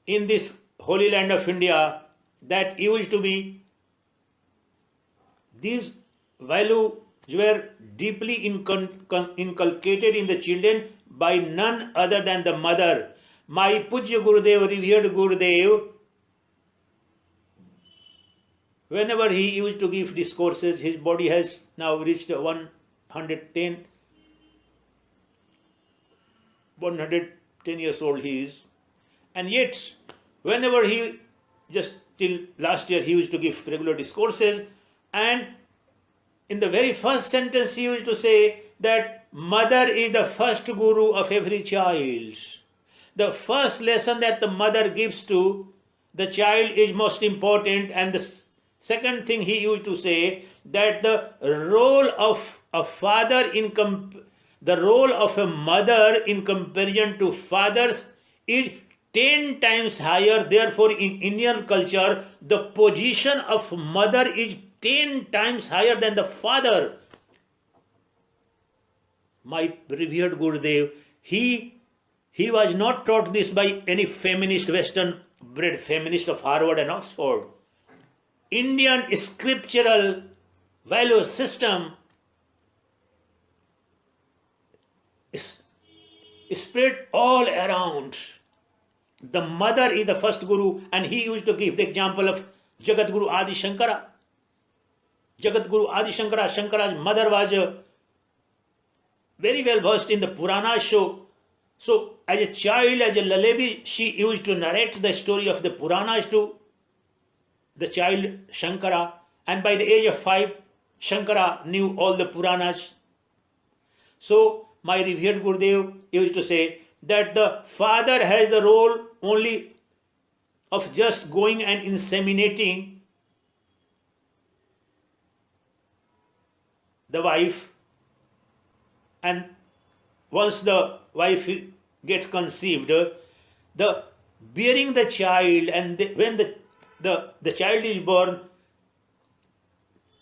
in this holy land of India. That used to be these value were deeply inculcated in the children by none other than the mother. My Pujya Gurudev, revered Gurudev, whenever he used to give discourses, his body has now reached 110 years old he is. And yet, whenever he, just till last year, he used to give regular discourses, and in the very first sentence he used to say that mother is the first guru of every child. The first lesson that the mother gives to the child is most important, and the second thing he used to say that the role of a father the role of a mother in comparison to fathers is 10 times higher. Therefore, in Indian culture, the position of mother is 10 times higher than the father. My revered Gurudev, he was not taught this by any feminist, Western bred feminist of Harvard and Oxford. Indian scriptural value system is spread all around. The mother is the first guru, and he used to give the example of Jagat Guru Adi Shankara. Jagat Guru Adi Shankara, Shankara's mother was very well versed in the Purana show. So, as a child, as a lullaby, she used to narrate the story of the Puranas to the child Shankara, and by the age of 5, Shankara knew all the Puranas. So, my revered Gurudev used to say that the father has the role only of just going and inseminating the wife, and once the wife gets conceived, the bearing the child, and when the child is born,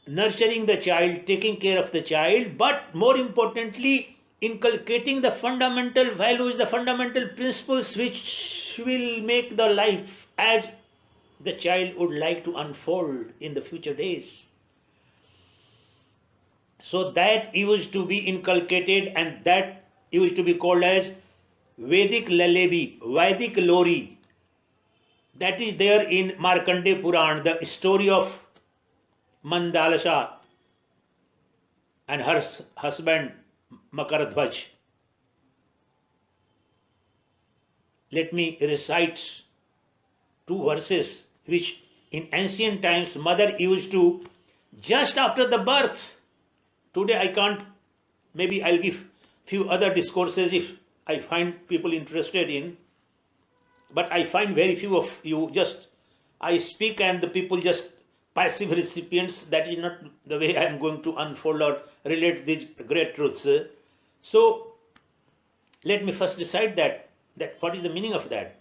nurturing the child, taking care of the child, but more importantly, inculcating the fundamental values, the fundamental principles which will make the life as the child would like to unfold in the future days. So that used to be inculcated, and that used to be called as Vedic lullaby, Vedic lori. That is there in Markandeya Puran, the story of Mandalasa and her husband Makaradhwaj. Let me recite 2 verses which in ancient times mother used to just after the birth. Today I can't, maybe I'll give few other discourses if I find people interested in, but I find very few of you just, I speak and the people just passive recipients. That is not the way I am going to unfold or relate these great truths. So let me first decide that what is the meaning of that.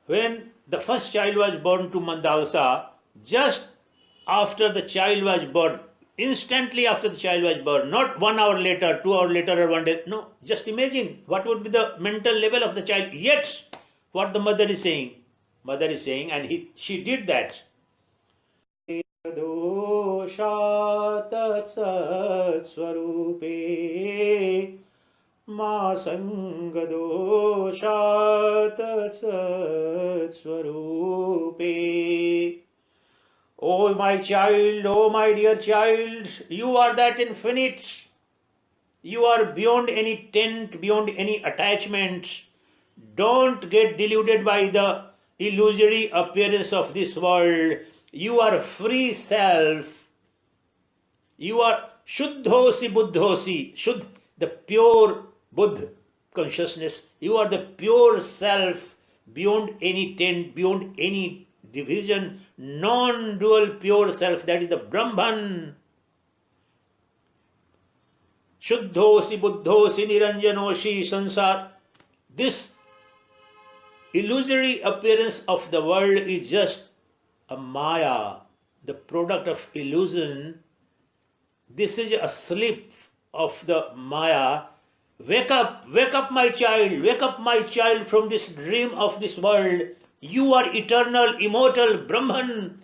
When the first child was born to Mandalasa, just after the child was born, instantly after the child was born, not 1 hour later, 2 hours later, or 1 day, no, just imagine what would be the mental level of the child. Yet, what the mother is saying, and she did that. Ma sangadosha tatsat swarupe. Oh my child, oh my dear child, you are that infinite. You are beyond any tent, beyond any attachment. Don't get deluded by the illusory appearance of this world. You are free self. You are Shuddhosi Buddhosi. Shuddh, the pure Buddha consciousness. You are the pure self, beyond any tent, beyond any division, non-dual pure self. That is the Brahman. Shuddhosi Buddhosi Niranjanosi Sansar. This illusory appearance of the world is just a Maya, the product of illusion. This is a slip of the Maya. Wake up, my child, wake up, my child, from this dream of this world. You are eternal, immortal Brahman.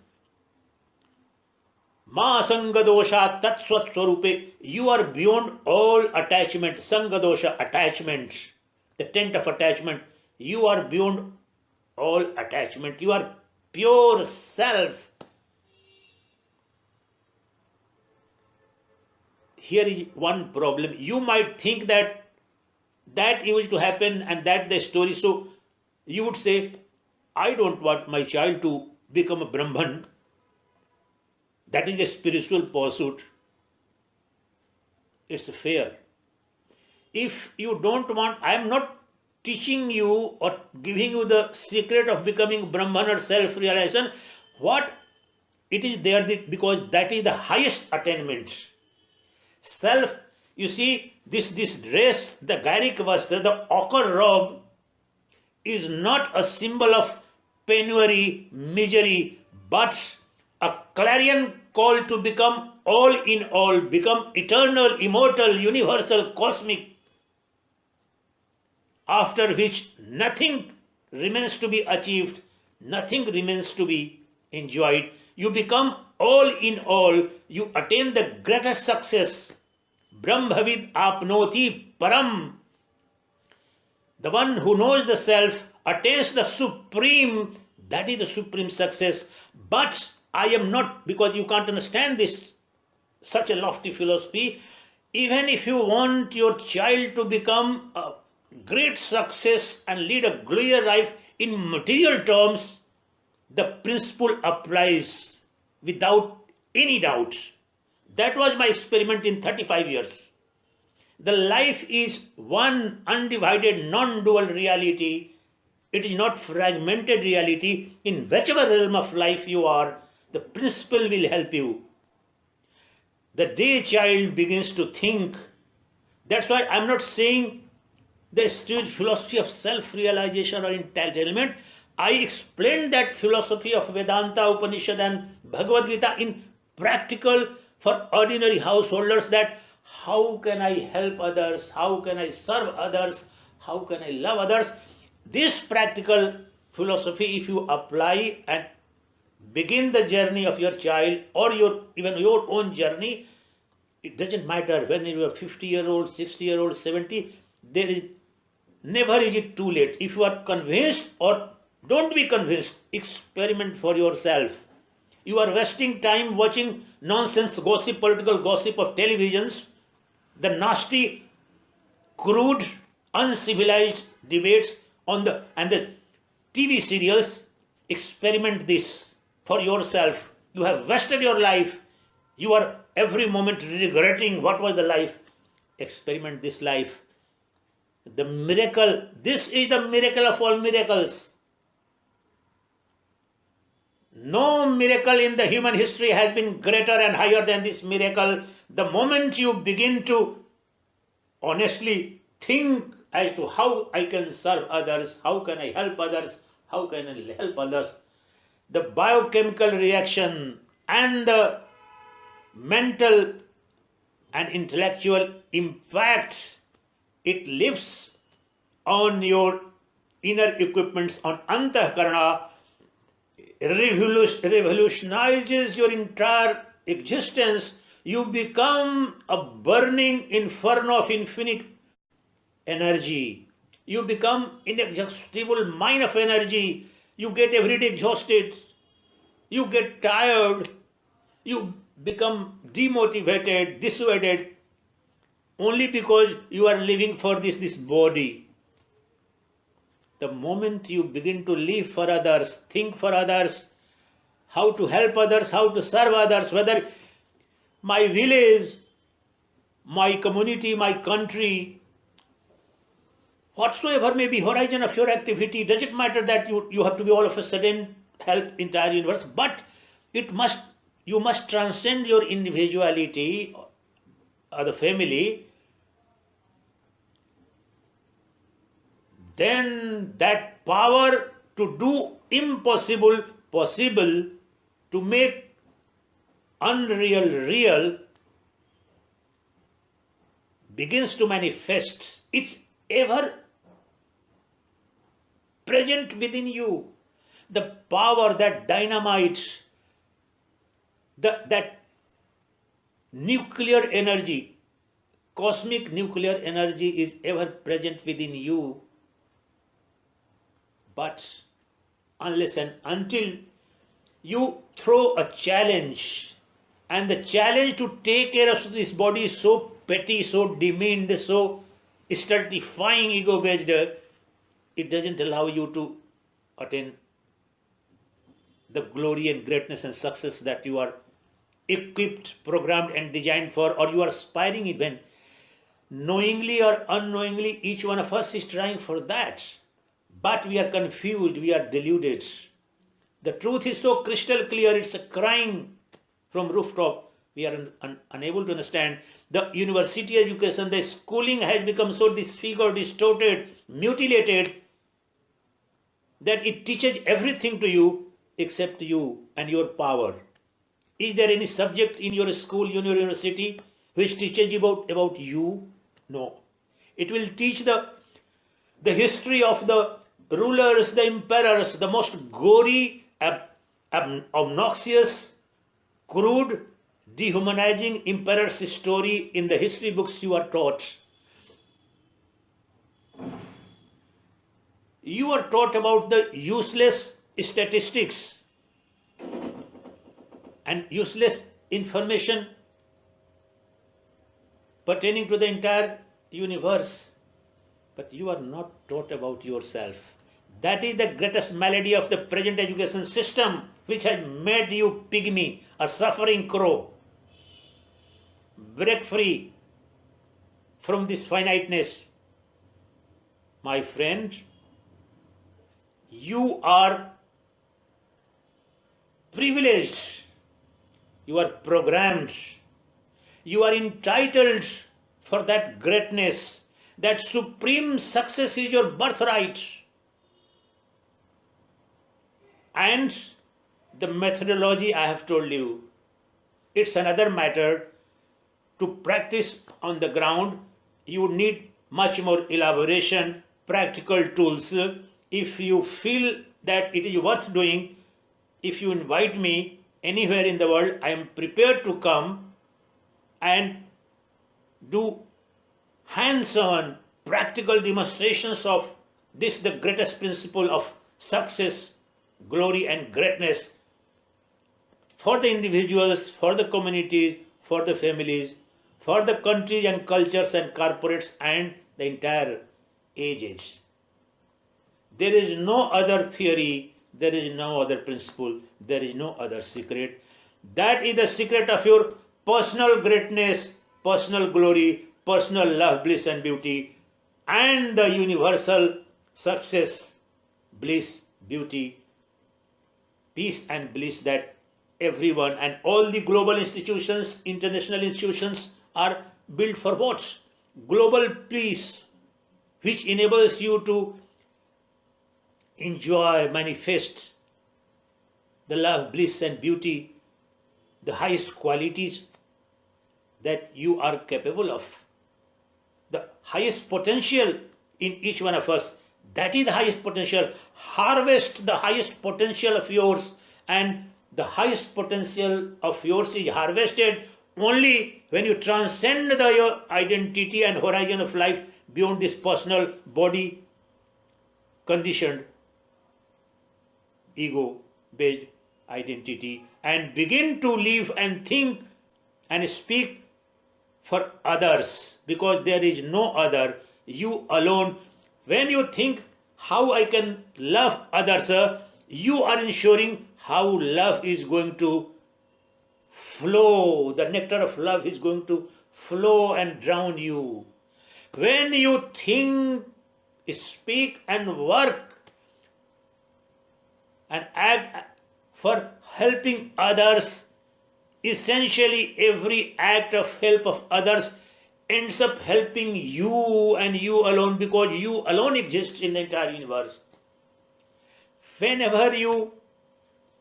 Ma sangadosha tat swat swarupe. You are beyond all attachment. Sangadosha, attachment. The tent of attachment. You are beyond all attachment. You are pure self. Here is one problem. You might think that used to happen and that the story. So you would say, I don't want my child to become a Brahman. That is a spiritual pursuit. It's fair. If you don't want, I am not teaching you or giving you the secret of becoming Brahman or self-realization. What it is there, because that is the highest attainment. Self, you see, this dress, the Gairik Vastra, the ochre robe, is not a symbol of penury, misery, but a clarion call to become all in all, become eternal, immortal, universal, cosmic, after which nothing remains to be achieved, nothing remains to be enjoyed. You become all in all, you attain the greatest success. Brahmavid apnoti param. The one who knows the self attains the supreme, that is the supreme success. But I am not, because you can't understand this, such a lofty philosophy. Even if you want your child to become a great success and lead a glorious life in material terms, the principle applies without any doubt. That was my experiment in 35 years. The life is one undivided, non-dual reality. It is not fragmented reality. In whichever realm of life you are, the principle will help you. The day child begins to think, that's why I'm not saying the philosophy of self-realization or entitlement. I explained that philosophy of Vedanta, Upanishad and Bhagavad Gita in practical for ordinary householders, that how can I help others, how can I serve others, how can I love others. This practical philosophy, if you apply and begin the journey of your child or even your own journey, it doesn't matter when you are 50-year-old, 60-year-old, 70, never is it too late. If you are convinced or don't be convinced, experiment for yourself. You are wasting time watching nonsense gossip, political gossip of televisions, the nasty, crude, uncivilized debates and the TV serials. Experiment this for yourself. You have wasted your life. You are every moment regretting what was the life. Experiment this life. The miracle, this is the miracle of all miracles. No miracle in the human history has been greater and higher than this miracle. The moment you begin to honestly think as to how I can serve others, how can I help others, how can I help others, the biochemical reaction and the mental and intellectual impact it leaves on your inner equipments, on antahkarana, revolutionizes your entire existence. You become a burning inferno of infinite energy. You become inexhaustible mine of energy. You get every day exhausted. You get tired. You become demotivated, dissuaded, only because you are living for this body. The moment you begin to live for others, think for others, how to help others, how to serve others, whether my village, my community, my country, whatsoever may be horizon of your activity, doesn't matter that you have to be all of a sudden help entire universe, but you must transcend your individuality or the family. Then that power to do impossible possible, to make unreal real, begins to manifest. It's ever present within you. The power, that dynamite, that nuclear energy, cosmic nuclear energy is ever present within you. But unless and until you throw a challenge, and the challenge to take care of this body is so petty, so demeaned, so stultifying, ego-based, it doesn't allow you to attain the glory and greatness and success that you are equipped, programmed and designed for, or you are aspiring even. Knowingly or unknowingly, each one of us is trying for that. But we are confused, we are deluded. The truth is so crystal clear, it's a crying from rooftop. We are unable to understand. The university education, the schooling has become so disfigured, distorted, mutilated, that it teaches everything to you except you and your power. Is there any subject in your school, in your university, which teaches you about you? No. It will teach the history of the rulers, the emperors, the most gory, obnoxious, crude, dehumanizing emperor's story in the history books you are taught. You are taught about the useless statistics and useless information pertaining to the entire universe. But you are not taught about yourself. That is the greatest malady of the present education system, which has made you pygmy, a suffering crow. Break free from this finiteness. My friend, you are privileged. You are programmed. You are entitled for that greatness. That supreme success is your birthright. And the methodology I have told you, it's another matter. To practice on the ground, you need much more elaboration, practical tools. If you feel that it is worth doing, if you invite me anywhere in the world, I am prepared to come and do hands-on practical demonstrations of this, the greatest principle of success, glory and greatness for the individuals, for the communities, for the families, for the countries and cultures and corporates and the entire ages. There is no other theory, there is no other principle, there is no other secret. That is the secret of your personal greatness, personal glory, personal love, bliss and beauty, and the universal success, bliss, beauty, peace and bliss that everyone and all the global institutions, international institutions are built for what? Global peace, which enables you to enjoy, manifest the love, bliss and beauty, the highest qualities that you are capable of. The highest potential in each one of us, that is the highest potential. Harvest the highest potential of yours, and the highest potential of yours is harvested only when you transcend your identity and horizon of life beyond this personal body conditioned ego-based identity and begin to live and think and speak for others, because there is no other, you alone. When you think how I can love others, you are ensuring how love is going to flow, the nectar of love is going to flow and drown you. When you think, speak and work and act for helping others, essentially every act of help of others ends up helping you and you alone, because you alone exist in the entire universe. Whenever you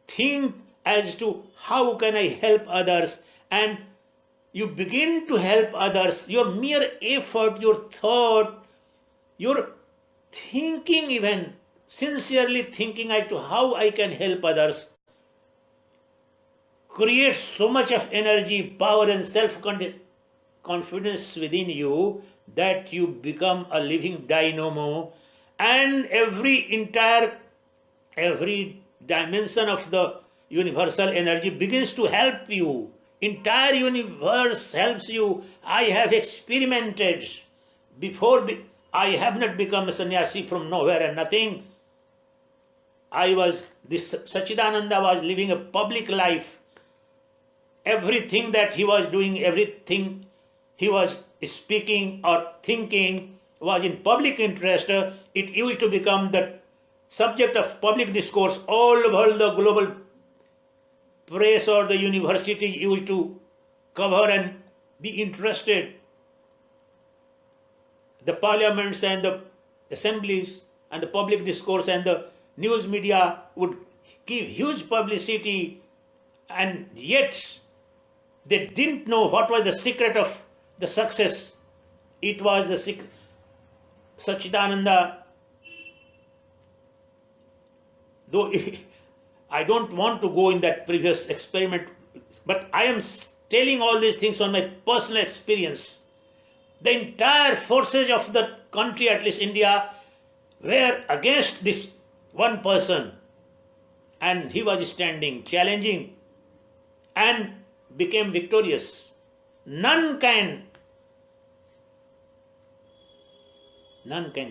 think as to how can I help others, and you begin to help others, your mere effort, your thought, your thinking, even sincerely thinking as to how I can help others, creates so much of energy, power and self-confidence within you that you become a living dynamo, and every dimension of the universal energy begins to help you. Entire universe helps you. I have experimented. I have not become a sannyasi from nowhere and nothing. This Sacchidananda was living a public life. Everything that he was doing, everything he was speaking or thinking was in public interest. It used to become the subject of public discourse. All over the global press or the university used to cover and be interested. The parliaments and the assemblies and the public discourse and the news media would give huge publicity, and yet they didn't know what was the secret of the success. It was the secret. Sacchidananda, though I don't want to go in that previous experiment, but I am telling all these things on my personal experience. The entire forces of the country, at least India, were against this one person, and he was standing, challenging, and became victorious. None can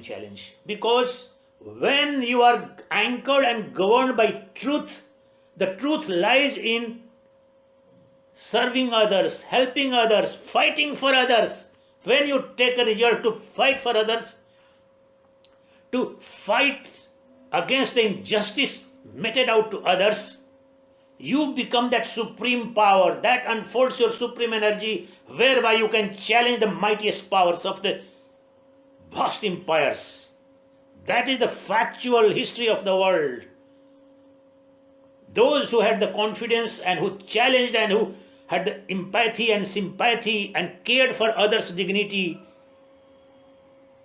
challenge, because when you are anchored and governed by truth, the truth lies in serving others, helping others, fighting for others. When you take a resolve to fight for others, to fight against the injustice meted out to others, you become that supreme power that unfolds your supreme energy, whereby you can challenge the mightiest powers of the vast empires. That is the factual history of the world. Those who had the confidence and who challenged and who had the empathy and sympathy and cared for others' dignity,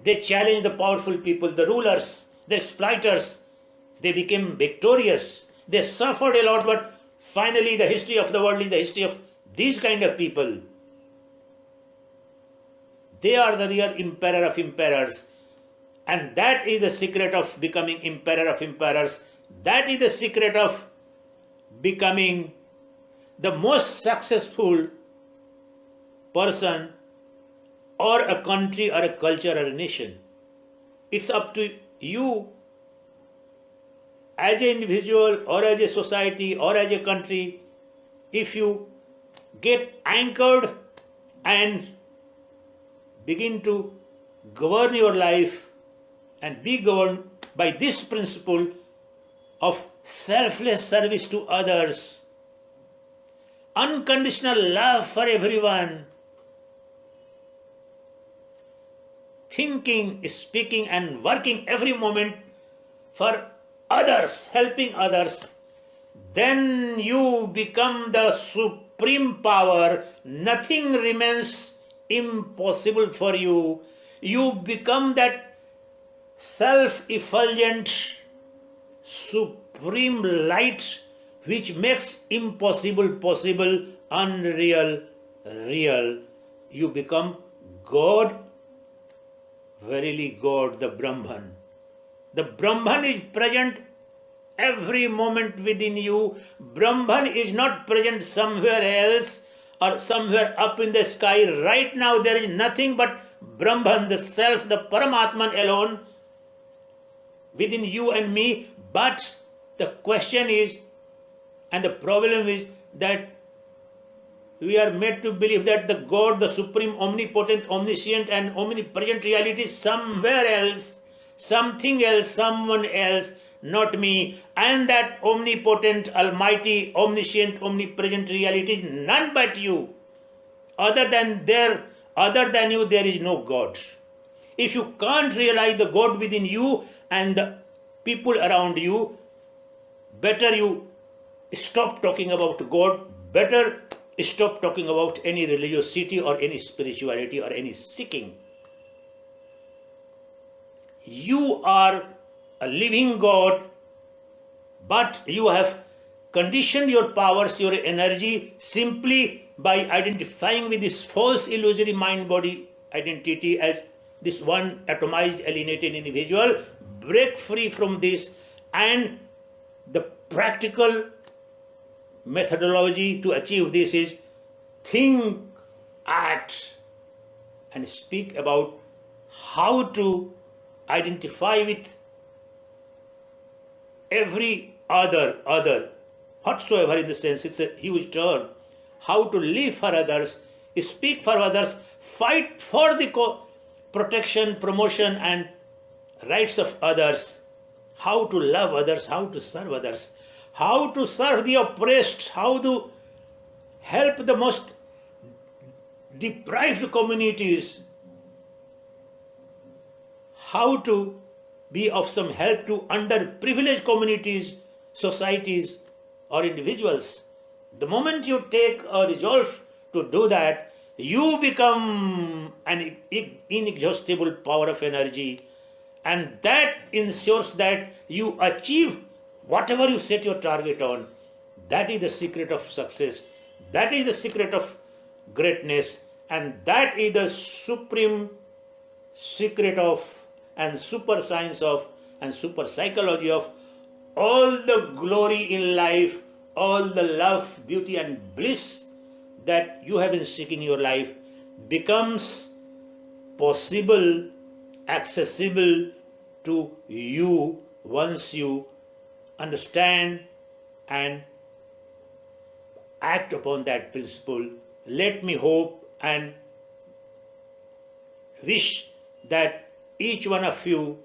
they challenged the powerful people, the rulers, the exploiters. They became victorious. They suffered a lot, but finally the history of the world is the history of these kind of people. They are the real emperor of emperors. And that is the secret of becoming emperor of emperors. That is the secret of becoming the most successful person, or a country or a culture or a nation. It's up to you as an individual or as a society or as a country. If you get anchored and begin to govern your life and be governed by this principle of selfless service to others, unconditional love for everyone, thinking, speaking and working every moment for others, helping others, then you become the supreme power. Nothing remains impossible for you. You become that self-effulgent supreme light which makes impossible possible, unreal real. You become God, verily God, the Brahman. The Brahman is present every moment within you. Brahman is not present somewhere else or somewhere up in the sky. Right now there is nothing but Brahman, the self, the Paramatman alone within you and me. But the question is, and the problem is, that we are made to believe that the God, the supreme, omnipotent, omniscient and omnipresent reality is somewhere else, something else, someone else, not me. And that omnipotent, almighty, omniscient, omnipresent reality is none but you. Other than you, there is no God. If you can't realize the God within you and the people around you, better you stop talking about God, better stop talking about any religiosity or any spirituality or any seeking. You are a living God, but you have conditioned your powers, your energy, simply by identifying with this false illusory mind-body identity as this one atomized, alienated individual. Break free from this, and the practical methodology to achieve this is think, act, and speak about how to identify with every other, whatsoever in the sense, it's a huge term. How to live for others, speak for others, fight for the protection, promotion, and rights of others, how to love others, how to serve others, how to serve the oppressed, how to help the most deprived communities, how to be of some help to underprivileged communities, societies, or individuals. The moment you take a resolve to do that, you become an inexhaustible power of energy, and that ensures that you achieve whatever you set your target on. That is the secret of success. That is the secret of greatness, and that is the supreme secret of and super science of and super psychology of all the glory in life, all the love, beauty, and bliss that you have been seeking in your life becomes possible, accessible to you once you understand and act upon that principle. Let me hope and wish that each one of you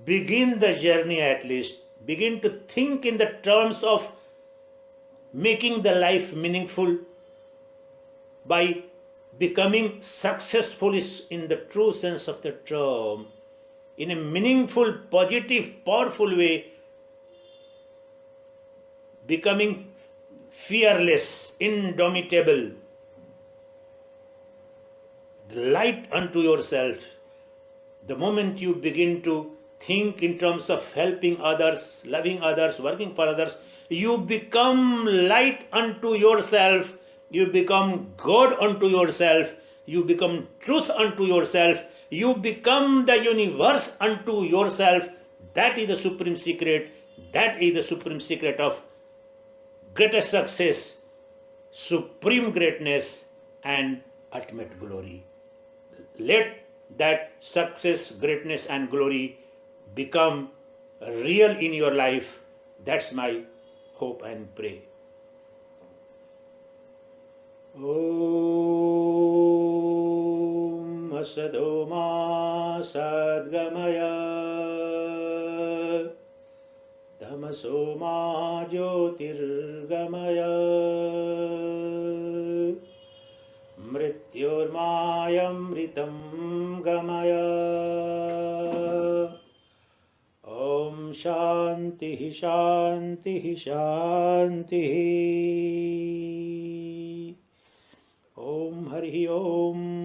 begin the journey, at least begin to think in the terms of making the life meaningful by becoming successful in the true sense of the term, in a meaningful, positive, powerful way, becoming fearless, indomitable, light unto yourself. The moment you begin to think in terms of helping others, loving others, working for others, you become light unto yourself, you become God unto yourself, you become truth unto yourself, you become the universe unto yourself. That is the supreme secret. That is the supreme secret of greatest success, supreme greatness, and ultimate glory. Let that success, greatness, and glory become real in your life. That's my hope and pray. Om Asadoma Sadgamaya Tamasoma Jyotirgamaya Mrityormayamritam Gamaya. Om Shanti Shanti Shanti. Om Hari Om.